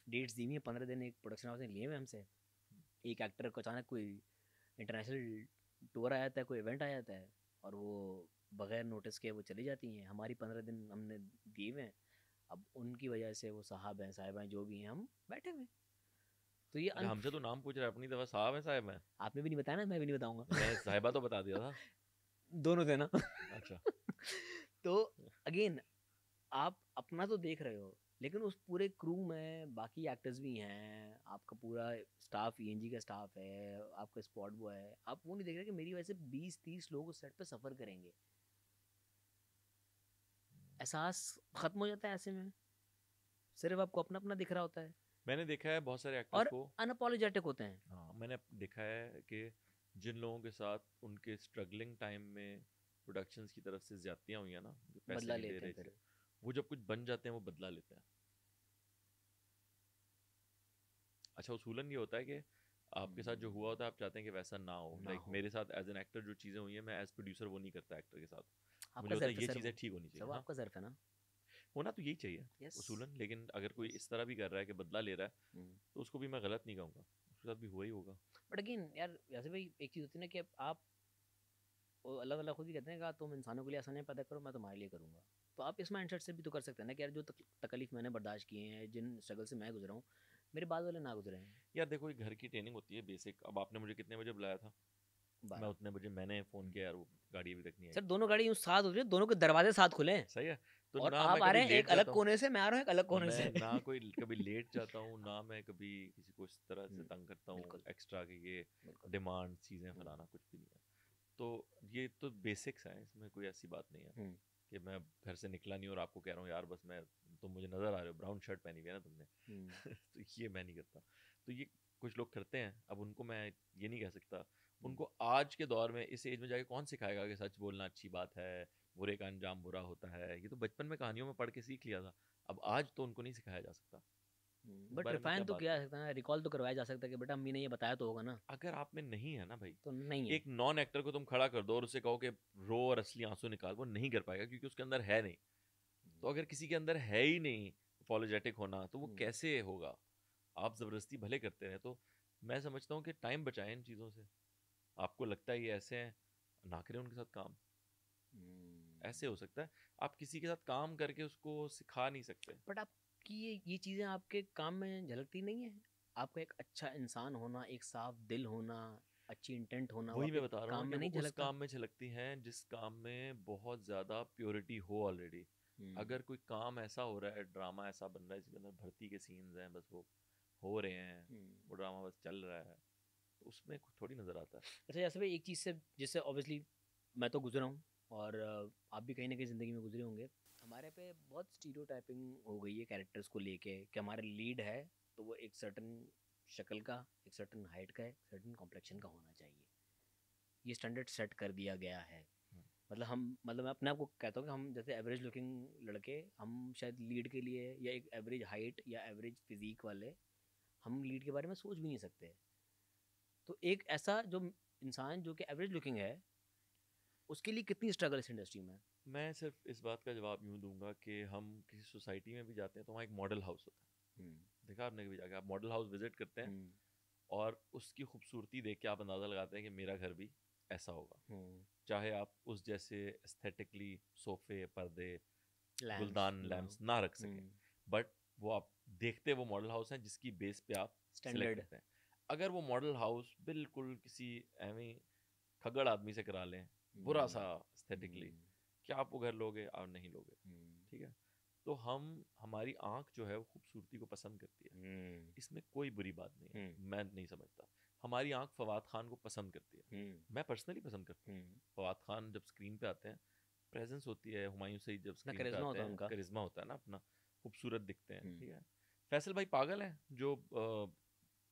डेट्स दी हुई है 15 दिन, एक प्रोडक्शन हाउस ने लिए हुए हमसे। एक एक्टर को अचानक कोई इंटरनेशनल टूर आ जाता है, कोई इवेंट आ जाता है, और वो बगैर नोटिस के वो चली जाती हैं। हमारी 15 दिन हमने दिए हुए हैं, अब उनकी वजह से वो साहब हैं साहिबाएँ जो भी हैं, हम बैठे हुए हैं। तो ये हमसे तो नाम पूछ रहा है, अपनी दफा साहब है साहब है। आपने भी नहीं बताया ना, मैं भी नहीं बताऊंगा। मैं साहिबा तो बता दिया था। दोनों थे ना। अच्छा। तो अगेन आप अपना तो देख रहे हो, लेकिन उस पूरे क्रू में बाकी एक्टर्स भी हैं, आपका पूरा स्टाफ ईएनजी का स्टाफ है, आपका स्पॉट बॉय है, आप वो नहीं देख रहे कि मेरी वजह से 20-30 लोग उस सेट पे सफ़र करेंगे। एहसास ख़त्म हो जाता है ऐसे में, सिर्फ आपको अपना अपना दिख रहा होता है मैंने देखा है बहुत सारे एक्टर्स और को, अनअपोलोजेटिक होते हैं। हाँ मैंने देखा है कि जिन लोगों के साथ उनके स्ट्रगलिंग टाइम में प्रोडक्शंस की तरफ से ज्यादतियाँ हुई हैं ना, जो पैसे बदला नहीं दे लेते रहे हैं थे, फिर। वो जब कुछ बन जाते हैं वो बदला लेते हैं। अच्छा उसूलन ये होता है कि आपके साथ जो हुआ होता है आप चाहते हैं कि वैसा ना हो। ना लाइक हो। मेरे साथ एज एन एक्टर जो चीज़ें हुई हैं, मैं एज प्रोड्यूसर वो नहीं करता एक्टर के साथ। मुझे आपका होता है ज़र्फ है ये सर, चीज़ें वो ठीक होनी सब चाहिए। हाँ आपका ज़र्फ है ना। होना तो यही चाहिए यस। उसूलन, लेकिन अगर कोई यस। इस तरह भी कर रहा है कि बदला ले रहा है तो उसको भी मैं गलत नहीं कहूँगा, उसके साथ भी हुआ ही होगा। बट अगेन यार, जैसे भाई एक चीज़ होती है ना कि आप, वो अल्लाह ताला खुद ही कहते हैं कि तुम इंसानों के लिए आसानियाँ पैदा करो, मैं तुम्हारे लिए करूँगा। तो आप इस माइंडसेट से भी तो कर सकते हैं ना कि यार जो तकलीफ मैंने बर्दाश्त किए हैं, जिन स्ट्रगल से मैं गुजरा हूँ, मेरे बाद वाले ना गुजरे हैं। यार देखो ये घर की ट्रेनिंग होती है बेसिक। अब आपने मुझे कितने बजे बुलाया था? मैं 12। उतने बजे मैंने फ़ोन किया यार, वो गाड़ी अभी तक नहीं सर आई। दोनों गाड़ी यूँ साथ हो रही है, दोनों के दरवाजे साथ खुले हैं सही है। तो और ना मैं आप आ कभी रहे हैं एक लेट अलग जाता हूँ, कोने से, मैं आ रहा हूँ एक अलग कोने मैं से। ना कोई कभी लेट जाता हूँ, ना मैं कभी किसी को इस तरह से तंग करता हूँ बिल्कुल एक्स्ट्रा कि ये बिल्कुल। डिमांड चीज़ें फलाना, कुछ भी नहीं है। तो ये तो बेसिक्स हैं, इसमें कोई ऐसी बात नहीं है कि मैं घर से निकला नहीं और आपको कह रहा हूँ यार बस मैं, तुम मुझे नज़र आ रहे हो, ब्राउन शर्ट पहनी हुई है ना तुमने। तो ये मैं नहीं करता। तो ये कुछ लोग करते हैं, अब उनको मैं ये नहीं कह सकता। उनको आज के दौर में इस एज में जाके कौन सिखाएगा कि सच बोलना अच्छी बात है, बुरे का अंजाम बुरा होता है। ये तो बचपन में कहानियों में पढ़ के सीख लिया था। अब आज तो उनको नहीं सिखाया जा सकता। इस बट बारे में क्या रिफाइन तो बात किया जा करें? सकता है, रिकॉल तो करवाया जा सकता है कि बेटा अम्मी ने ये बताया तो होगा ना। अगर आप में नहीं है ना भाई, तो नहीं है। एक नॉन एक्टर को तुम खड़ा कर दो और उसे कहो कि रो और असली आंसू निकाल, वो नहीं कर पाएगा क्योंकि उसके अंदर है नहीं। तो अगर किसी के अंदर है ही नहीं अपॉलोजेटिक होना, तो वो कैसे होगा? आप ज़बरदस्ती भले करते रहे। तो मैं समझता हूँ कि टाइम बचाएं इन चीज़ों से। आपको लगता है ये ऐसे हैं, ना करें उनके साथ काम। ऐसे हो सकता है, आप किसी के साथ काम करके उसको सिखा नहीं सकते। बट आपकी ये चीज़ें आपके काम में झलकती नहीं है? आपका एक अच्छा इंसान होना, एक साफ दिल होना, अच्छी इंटेंट होना, वो वही आपके मैं बता रहा हूँ काम ना कि में वो नहीं उस झलकता? काम में झलकती हैं जिस काम में बहुत ज़्यादा प्योरिटी हो ऑलरेडी। अगर कोई काम ऐसा हो रहा है, ड्रामा ऐसा बन रहा है जिसके अंदर भर्ती के सीन्स हैं, बस वो हो रहे हैं, वो ड्रामा बस चल रहा है, तो उसमें कुछ थोड़ी नज़र आता है। अच्छा जैसे भाई एक चीज़ से, जिससे ऑब्वियसली मैं तो गुजरा हूँ और आप भी कहीं ना कहीं ज़िंदगी में गुजरे होंगे, हमारे पे बहुत स्टीरियोटाइपिंग हो गई है कैरेक्टर्स को लेके कि हमारा लीड है तो वो एक सर्टन शक्ल का, एक सर्टन हाइट का, एक सर्टन कॉम्प्लेक्शन का होना चाहिए। ये स्टैंडर्ड सेट कर दिया गया है। मतलब मैं अपने आप को कहता हूँ कि हम जैसे एवरेज लुकिंग लड़के, हम शायद लीड के लिए, या एक एवरेज हाइट या एवरेज फिजिक वाले, हम लीड के बारे में सोच भी नहीं सकते। तो एक ऐसा जो इंसान जो कि एवरेज लुकिंग है, उसके लिए कितनी स्ट्रगल इस इंडस्ट्री में। मैं सिर्फ इस बात का जवाब यूँ दूंगा कि हम किसी सोसाइटी में भी जाते हैं तो वहाँ एक मॉडल हाउस होता है। देखा आपने कभी जाके? आप मॉडल हाउस विजिट करते हैं और उसकी खूबसूरती देख के आप अंदाज़ा लगाते हैं कि मेरा घर भी ऐसा होगा। चाहे आप उस जैसे एस्थेटिकली सोफे, पर्दे, गुलदान, लैंप्स ना रख सकें, बट वो आप देखते वो मॉडल हाउस हैं जिसकी बेस पे आप सिलेक्ट करते हैं। अगर वो मॉडल हाउस बिल्कुल किसी एवं खगड़ आदमी से करा लें, बुरा सा एस्थेटिकली, क्या आप वो घर लोगे? आप नहीं लोगे। ठीक है, तो हमारी आंख जो है वो खूबसूरती को पसंद करती है, इसमें कोई बुरी बात नहीं है। मैं नहीं समझता। हमारी आंख फवाद खान को पसंद करती है, मैं पर्सनली पसंद करता हूँ। फवाद खान जब स्क्रीन पे आते हैं, प्रेजेंस होती है। हुमायूं सईद जब स्क्रीन पे आते हैं, करिश्मा होता है ना अपना, खूबसूरत दिखते हैं। ठीक है, फैसल भाई पागल हैं जो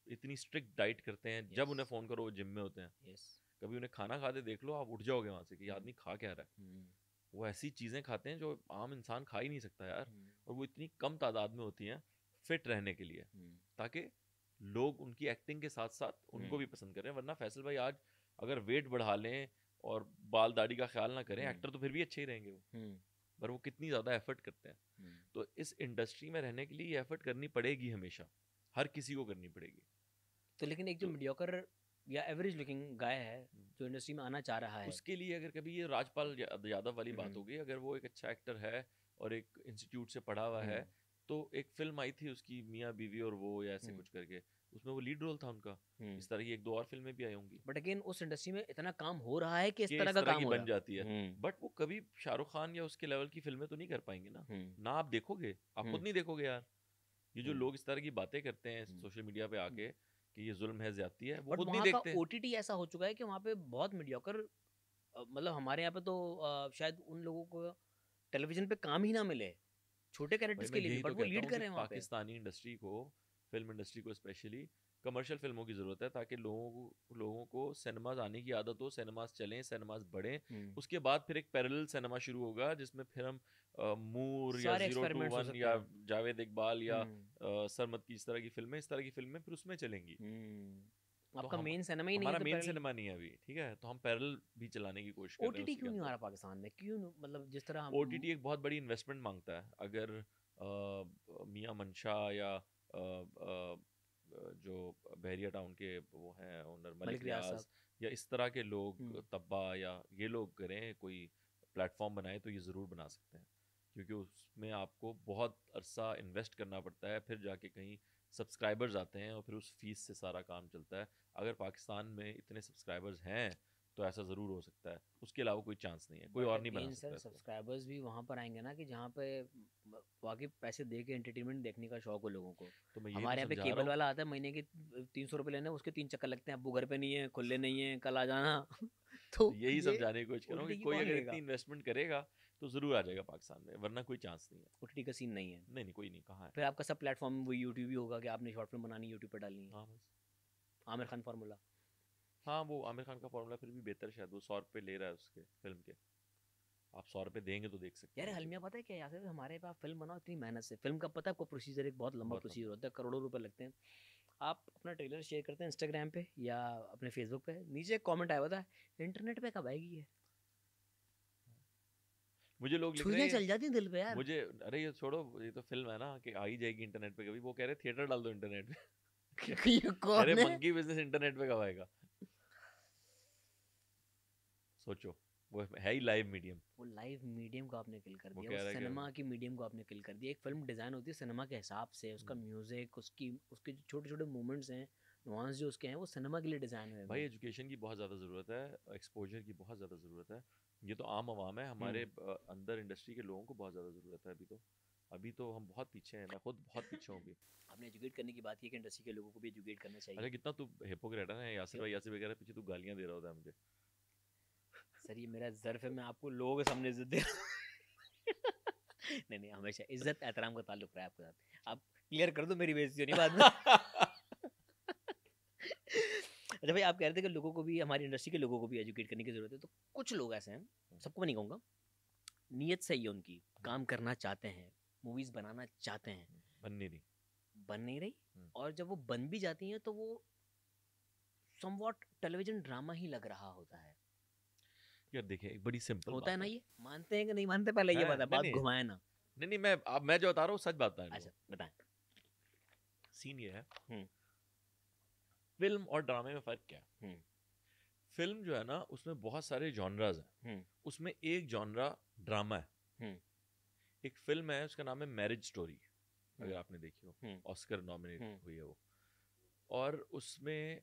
इतनी स्ट्रिक्ट डाइट करते हैं। जब उन्हें फ़ोन करो वो जिम में होते हैं। कभी उन्हें खाना खाते देख लो, आप उठ जाओगे वहाँ से कि आदमी खा क्या रहा है। वो ऐसी चीज़ें खाते हैं जो आम इंसान खा ही नहीं सकता यार, और वो इतनी कम तादाद में होती हैं फिट रहने के लिए, ताकि लोग उनकी एक्टिंग के साथ साथ उनको भी पसंद करें। वरना फैसल भाई आज अगर वेट बढ़ा लें और बाल दाढ़ी का ख्याल ना करें, एक्टर तो फिर भी अच्छे ही रहेंगे वो, पर वो कितनी ज़्यादा एफर्ट करते हैं। तो इस इंडस्ट्री में रहने के लिए ये एफर्ट करनी पड़ेगी, हमेशा हर किसी को करनी पड़ेगी। तो लेकिन एक जो मीडियोकर या एवरेज लुकिंग गाय है जो इंडस्ट्री में आना चाह रहा है, उसके लिए अगर कभी ये राजपाल यादव वाली बात होगी, अगर वो एक अच्छा एक्टर है और एक इंस्टीट्यूट से पढ़ा हुआ है, तो एक फिल्म आई थी उसकी मियाँ बीवी और वो, या ऐसे कुछ करके, उसमें वो लीड रोल था उनका। इस तरह की एक दो और फिल्में भी आई होंगी बट अगेन उस इंडस्ट्री में इतना काम हो रहा है कि इस कि तरह इस का तरह काम की हो बन रहा जाती है। है। बट वो कभी शाहरुख खान या उसके लेवल की फिल्में तो नहीं कर पाएंगे ना। ना आप देखोगे, आप खुद नहीं देखोगे यार। ये जो लोग इस तरह की बातें करते हैं सोशल मीडिया पे आके कि ये जुल्म है, ज्यादती है, वो बट खुद नहीं वहाँ का देखते। ओटीटी ऐसा हो चुका है कि वहाँ पे बहुत मीडियोकर, मतलब हमारे यहाँ पे तो शायद उन लोगों को टेलीविजन पे काम ही ना मिले छोटे भाई कैरेक्टर्स मैं के लिए भी, यही बट तो वो कहता लीड हूँ कर कि रहे हैं वहाँ पे। पाकिस्तानी इंडस्ट्री को, फिल्म इंडस्ट्री को स्पेशली कमर्शियल फिल्मों की ज़रूरत है, ताकि लोगों को सिनेमाज आने की आदत हो, सिनेमाज चलें, सिनेमाज बढ़ें। उसके बाद फिर एक पैरेलल सिनेमा शुरू होगा जिसमें फिर हम मूर या सारे एक्सपेरिमेंट्स हो 021 सकते या हैं। जावेद इकबाल या सरमद की इस तरह की फिल्में फिर उसमें चलेंगी। तो आपका हम मेन सिनेमा ही नहीं है हमारा तो मेन पैरेलल सिनेमा नहीं है अभी, ठीक है, तो हम पैरेलल भी चलाने की कोशिश कर रहे हैं ओटीटी उसी के क्यों नहीं आ अंदर। रहा पाकिस्तान में, क्यों मतलब जिस तरह ओटीटी एक बहुत बड़ी इन्वेस्टमेंट मांगता है। अगर मियां मंशा या जो बहरिया टाउन के वो हैं ओनर मलिक मलिक रियाज रियाज या इस तरह के लोग, तब्बा या ये लोग करें कोई प्लेटफॉर्म बनाए, तो ये ज़रूर बना सकते हैं, क्योंकि उसमें आपको बहुत अरसा इन्वेस्ट करना पड़ता है, फिर जाके कहीं सब्सक्राइबर्स आते हैं और फिर उस फीस से सारा काम चलता है। अगर पाकिस्तान में इतने सब्सक्राइबर्स हैं तो ऐसा ज़रूर हो सकता है, उसके अलावा कोई चांस नहीं है, कोई और नहीं बना सकता सर इसको। सब्सक्राइबर्स भी वहाँ पर आएंगे ना कि जहाँ पे वाकई पैसे दे के एंटरटेनमेंट देखने का शौक हो लोगों को। तो मैं यही हमारे तो यहाँ पे समझा रहा केबल हूँ। वाला आता है महीने के 300 रुपये लेने, उसके 3 चक्कर लगते हैं, अब्बू घर पे नहीं है, खुले नहीं है, कल आ जाना। तो यही ये समझाने की कोशिश कर रहा हूँ कि ओटीटी की कोई कौन अगर लेगा? इतनी इन्वेस्टमेंट करेगा तो ज़रूर आ जाएगा पाकिस्तान में, वरना कोई चांस नहीं है। ओटीटी का सीन नहीं है। नहीं नहीं, कोई नहीं, कहाँ है। फिर आपका सब प्लेटफॉर्म वो यूट्यूब ही होगा कि आपने शॉर्ट फिल्म बनानी यूट्यूब पर डालनी है। हाँ बस। आमिर खान फार्मूला। हाँ वो आमिर खान का फॉर्मूला फिर भी बेहतर, शायद वो 100 रुपये ले रहा है उसके फिल्म के, आप 100 रुपये देंगे तो देख सकते यार हैं। हलमिया पता है क्या, यार हमारे पास फिल्म बनाओ इतनी मेहनत से, फिल्म का पता है आपको प्रोसीजर, एक बहुत लंबा बहुत प्रोसीजर लंबा। होता है, करोड़ों रुपए लगते हैं। आप अपना ट्रेलर शेयर करते हैं इंस्टाग्राम पे या अपने फेसबुक पे, नीचे कमेंट आया होता है इंटरनेट पे कब आएगी ये, मुझे लोग लिख रहे छुरियां हैं चल जाती हैं दिल पे यार। मुझे, अरे ये छोड़ो, ये तो फिल्म है ना कि आ ही जाएगी इंटरनेट पे कभी, वो कह रहे थिएटर डाल दो इंटरनेट पे। ये कौन अरे है? मंकी बिजनेस इंटरनेट पे कब आएगा? सोचो, वो है ही लाइव मीडियम। वो लाइव मीडियम को आपने किल कर वो दिया, कह वो रहा है कि सिनेमा की मीडियम को आपने किल कर दिया। एक फिल्म डिज़ाइन होती है सिनेमा के हिसाब से, उसका म्यूजिक, उसके जो छोटे छोटे मूवमेंट्स हैं, नुआंस जो उसके हैं, वो सिनेमा के लिए डिज़ाइन हुए हैं। भाई एजुकेशन की बहुत ज़्यादा ज़रूरत है, एक्सपोजर की बहुत ज़्यादा ज़रूरत है। ये तो आम आवाम है, हमारे अंदर इंडस्ट्री के लोगों को बहुत ज़्यादा ज़रूरत है। अभी तो हम बहुत पीछे हैं, मैं खुद बहुत पीछे हूँ अभी। आपने एजुकेट करने की बात की कि इंडस्ट्री के लोगों को भी एजुकेट करना चाहिए। अरे कितना तू हिपोक्रेट है ना यासिर भाई, यासिर वगैरह पीछे तू गालियाँ दे रहा होता है मुझे। सर ये मेरा ज़र्फ है, मैं आपको लोगों के सामने इज्जत दे रहा हूँ। नहीं नहीं, हमेशा इज्जत एहतराम का ताल्लुक रहा है आपके साथ। आप क्लियर कर दो, मेरी बेइज्जती होनी बाद में। अच्छा भाई, आप कह रहे थे कि लोगों को भी, हमारी इंडस्ट्री के लोगों को भी एजुकेट करने की ज़रूरत है, तो कुछ लोग ऐसे हैं, सबको मैं नहीं कहूँगा, नीयत सही है उनकी, काम करना चाहते हैं, मूवीज़ बनाना चाहते हैं, बन नहीं रही, और जब वो बन भी जाती हैं तो वो समवॉट टेलीविजन ड्रामा ही लग रहा होता है। यार देखिए, एक बड़ी सिंपल होता बात है ना, ये मानते हैं कि नहीं मानते, पहले ये बता, बात घुमाए ना। नहीं, मैं जो बता रहा हूँ सच बात है। अच्छा बताएं। सीन ये है, फिल्म और ड्रामे में फर्क क्या है? फिल्म जो है ना, उसमें बहुत सारे जॉनराज हैं, उसमें एक जॉनरा ड्रामा है। एक फिल्म है, उसका नाम है मैरिज स्टोरी, अगर आपने देखी हो, ऑस्कर नॉमिनेट हुई है वो। और उसमें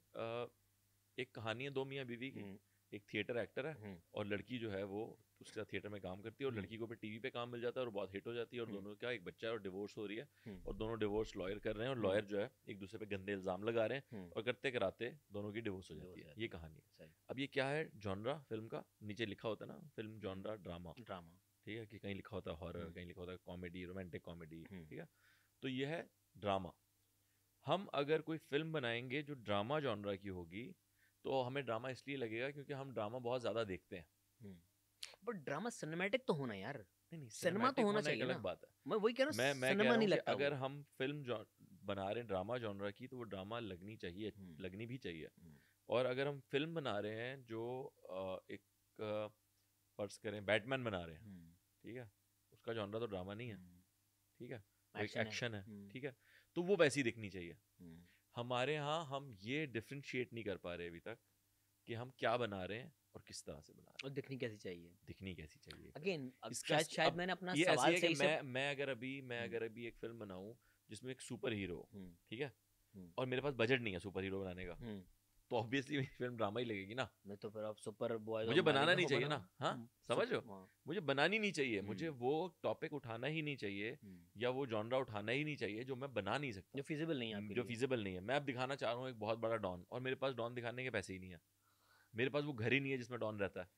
एक कहानी है दो मियाँ बीवी की। एक थिएटर एक्टर है और लड़की जो है वो उसके थिएटर में काम करती है, और लड़की को भी टीवी पे काम मिल जाता है और बहुत हिट हो जाती है, और दोनों का एक बच्चा है और डिवोर्स हो रही है, और दोनों डिवोर्स लॉयर कर रहे हैं, और लॉयर जो है एक दूसरे पे गंदे इल्जाम लगा रहे हैं, और करते कराते दोनों की डिवोर्स हो जाती है। ये कहानी है। अब ये क्या है जॉनरा फिल्म का? नीचे लिखा होता है ना, फिल्म जॉनरा ड्रामा, ठीक है, कि कहीं लिखा होता है हॉरर, कहीं लिखा होता है कॉमेडी, रोमांटिक कॉमेडी, ठीक है। तो ये है ड्रामा। हम अगर कोई फिल्म बनाएंगे जो ड्रामा जॉनरा की होगी, तो हमें ड्रामा इसलिए लगेगा क्योंकि हम ड्रामा बहुत ज्यादा देखते हैं। बट ड्रामा सिनेमैटिक तो होना यार, नहीं, सिनेमा तो होना चाहिए, एक अलग बात है। मैं वही कह रहा हूँ, मैं सिनेमा नहीं लगता। अगर हम फिल्म बना रहे हैं ड्रामा जॉनरा की, तो वो ड्रामा लगनी चाहिए, लगनी भी चाहिए। और अगर हम फिल्म बना रहे हैं जो एक फर्ज करें बैटमैन बना रहे हैं, ठीक है, उसका जॉनरा तो ड्रामा नहीं है, ठीक है, एक एक्शन है, ठीक है, तो वो वैसी दिखनी चाहिए। हमारे यहाँ हम ये डिफरेंशिएट नहीं कर पा रहे अभी तक कि हम क्या बना रहे हैं और किस तरह से बना रहे हैं, और दिखनी कैसी चाहिए। अगेन शायद मैंने अपना सवाल सही से, मैं अगर अभी एक फिल्म बनाऊं जिसमें एक सुपर हीरो, ठीक है, और मेरे पास बजट नहीं है सुपर हीरो बनाने का, तो ऑब्वियसली मेरी फिल्म ड्रामा ही लगेगी ना। नहीं तो फिर आप सुपर बॉय मुझे बनाना नहीं चाहिए ना, हाँ समझ रहे हो, मुझे बनानी नहीं चाहिए, मुझे वो टॉपिक उठाना ही नहीं चाहिए या वो जॉनरा उठाना ही नहीं चाहिए जो मैं बना नहीं सकता, जो फिजिबल नहीं है, जो फिजिबल नहीं है। मैं अब दिखाना चाह रहा हूँ एक बहुत बड़ा डॉन, और मेरे पास डॉन दिखाने के पैसे ही नहीं है, मेरे पास वो घर ही नहीं है जिसमें डॉन रहता है।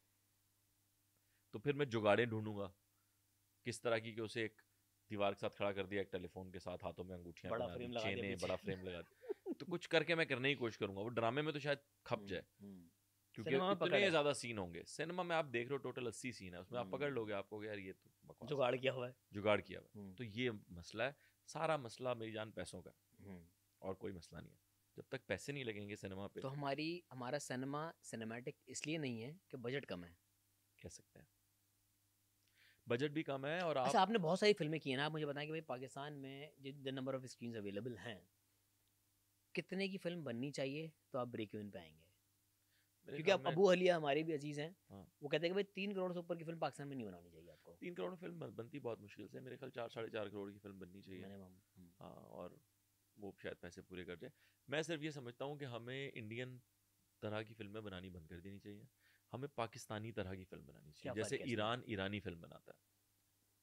तो फिर मैं जुगाड़े ढूंढूंगा किस तरह की, कि उसे एक दीवार के साथ खड़ा कर दिया, एक टेलीफोन के साथ हाथों में अंगूठियां बना दी, चेने, बड़ा फ्रेम लगा दिया, तो कुछ करके मैं करने की कोशिश करूंगा। वो ड्रामे में तो शायद खप जाए, क्योंकि इतने ज्यादा सीन होंगे। सिनेमा में आप देख रहे हो टोटल 80 सीन है, उसमें आप पकड़ लोगे, आप कहोगे यार ये तो बकवास, जुगाड़ किया हुआ है, जुगाड़ किया हुआ है। तो ये मसला है, सारा मसला मेरी जान पैसों का, और कोई मसला नहीं है। जब तक पैसे नहीं लगेंगे सिनेमा पे, तो हमारा सिनेमा सिनेमैटिक इसलिए नहीं है कि बजट कम है, कह सकते हैं बजट भी कम है। और अच्छा, आपने बहुत सारी फिल्में की हैं ना, आप मुझे बताएं कि भाई पाकिस्तान में जितने नंबर ऑफ स्क्रीन्स अवेलेबल हैं, कितने की फिल्म बननी चाहिए तो आप ब्रेक इवन पे आएंगे? क्योंकि अब अबू हलिया हमारे भी अजीज हैं, वो कहते हैं कि भाई 3 करोड़ से ऊपर की फिल्म पाकिस्तान में नहीं बनानी चाहिए आपको। 3 करोड़ फिल्म बनती बहुत मुश्किल से, मेरे ख्याल 4-4.5 करोड़ की फिल्म बननी चाहिए। हाँ, और वो शायद पैसे पूरे कर जाए। मैं सिर्फ ये समझता हूँ कि हमें इंडियन तरह की फिल्में बनानी बंद कर देनी चाहिए, हमें पाकिस्तानी तरह की फिल्म बनानी चाहिए, जैसे ईरान ईरानी फिल्म बनाता है।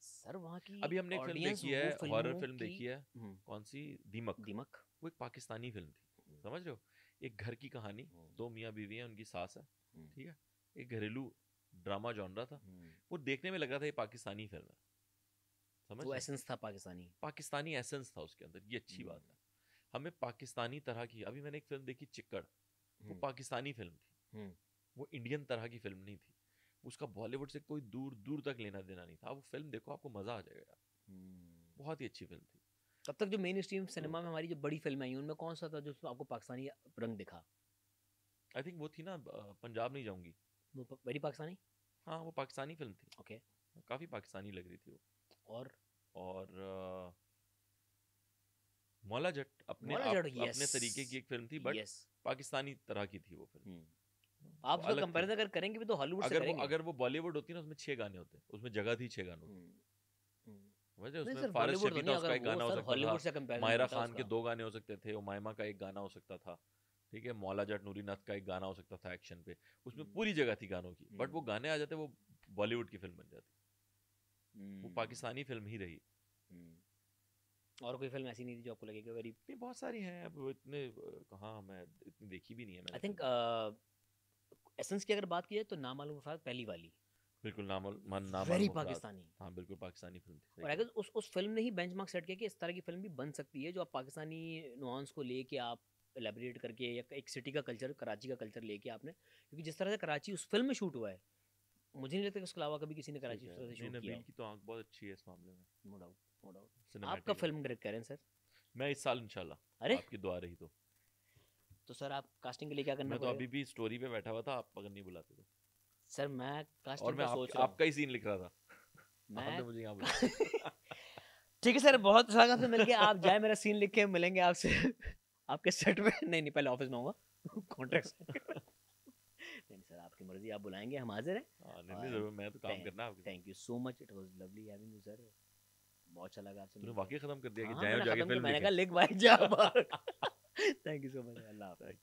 सर वहाँ की अभी हमने एक फिल्म देखी है, हॉरर फिल्म देखी है, कौन सी, दीमक। दीमक वो एक पाकिस्तानी फिल्म थी, समझ रहे हो, एक घर की कहानी, 2 मियाँ बीवी हैं, उनकी सास है, ठीक है, एक घरेलू ड्रामा जॉनरा था। वो देखने में लग रहा था ये पाकिस्तानी फिल्म है, समझ, वो एसेंस था पाकिस्तानी एसेंस था उसके अंदर। ये अच्छी बात है, हमें पाकिस्तानी तरह की। अभी मैंने एक फिल्म देखी चिक्कड़, वो पाकिस्तानी फिल्म थी, वो इंडियन तरह की फिल्म नहीं थी, उसका बॉलीवुड से कोई दूर दूर तक लेना देना नहीं था। वो फिल्म देखो, आपको मजा आ जाएगा यार, बहुत ही अच्छी फिल्म थी। तब तक जो मेन स्ट्रीम सिनेमा में हमारी जो बड़ी फिल्में आई उनमें कौन सा था जो आपको पाकिस्तानी रंग दिखा? आई थिंक वो थी ना, पंजाब नहीं जाऊंगी, वो वेरी पाकिस्तानी, हाँ वो पाकिस्तानी फिल्म थी, ओके, काफी पाकिस्तानी लग रही थी वो। और मौला जट अपने तरीके की एक फिल्म थी, बट पाकिस्तानी तरह की थी वो फिल्म। आप उसका कंपैरिजन अगर करेंगे भी तो हॉलीवुड से करेंगे। अगर वो बॉलीवुड होती ना, उसमें 6 गाने होते, उसमें जगह थी 6 गानों की, उसमें फारिस शफी था, उसका एक गाना हो सकता था, मायरा खान के 2 गाने हो सकते थे, उमायमा का एक गाना हो सकता था, ठीक है, मौला जट नूरी नाथ का एक गाना हो सकता था एक्शन पे, उसमें पूरी जगह थी गानों की। बट वो गाने आ जाते, वो बॉलीवुड की फिल्म बन जाती, वो पाकिस्तानी फिल्म ही रही। और कोई फिल्म ऐसी नहीं थी जो आपको लगे कि वेरी? बहुत सारी हैं, अब इतने कहाँ, मैं इतनी देखी भी नहीं है मैंने। आई थिंक एसेंस की अगर बात की जाए तो नामालूम अफराद पहली वाली, बिल्कुल नाम वेरी पाकिस्तानी, हाँ बिल्कुल पाकिस्तानी फिल्म थी। और अगर उस फिल्म ने ही बेंचमार्क सेट किया कि इस तरह की फिल्म भी बन सकती है, जो आप पाकिस्तानी नुआंस को लेके आप एलेबरेट करके, या एक सिटी का कल्चर, कराची का कल्चर लेके आपने, क्योंकि जिस तरह से कराची उस फिल्म में शूट हुआ है, मुझे नहीं लगता कि उसके अलावा कभी किसी ने कराची उस तरह से शूट किया। नबील की तो आंख बहुत अच्छी है इस मामले में, नो डाउट। आपका फिल्म डायरेक्ट करें सर? मैं इस साल इंशाल्लाह, अरे आपकी दुआ रही तो सर आप कास्टिंग के लिए क्या करना? मैं तो अभी भी स्टोरी पे बैठा हुआ था, आप अगर नहीं बुलाते तो। सर मैं कास्टिंग और मैं आपका ही सीन लिख रहा था, आपने मुझे यहाँ बुलाया। ठीक है सर, बहुत अच्छा लगा आपसे मिलके। आप जाए, मेरा सीन लिख के मिलेंगे आपसे आपके सेट में। नहीं पहले ऑफिस में आऊंगा कॉन्ट्रैक्ट। नहीं सर, आपकी मर्जी, आप बुलाएंगे, हम हाजिर हैं। नहीं जरूर, मैं तो काम करना है। Thank you so much, it was lovely having you sir, बहुत अच्छा लगा आपसे। तूने वाकई खत्म कर दिया कि जाए जाके फिल्म, मैंने कहा लिख भाई जा। थैंक यू सो मच, अल्लाह हाफ़िज़।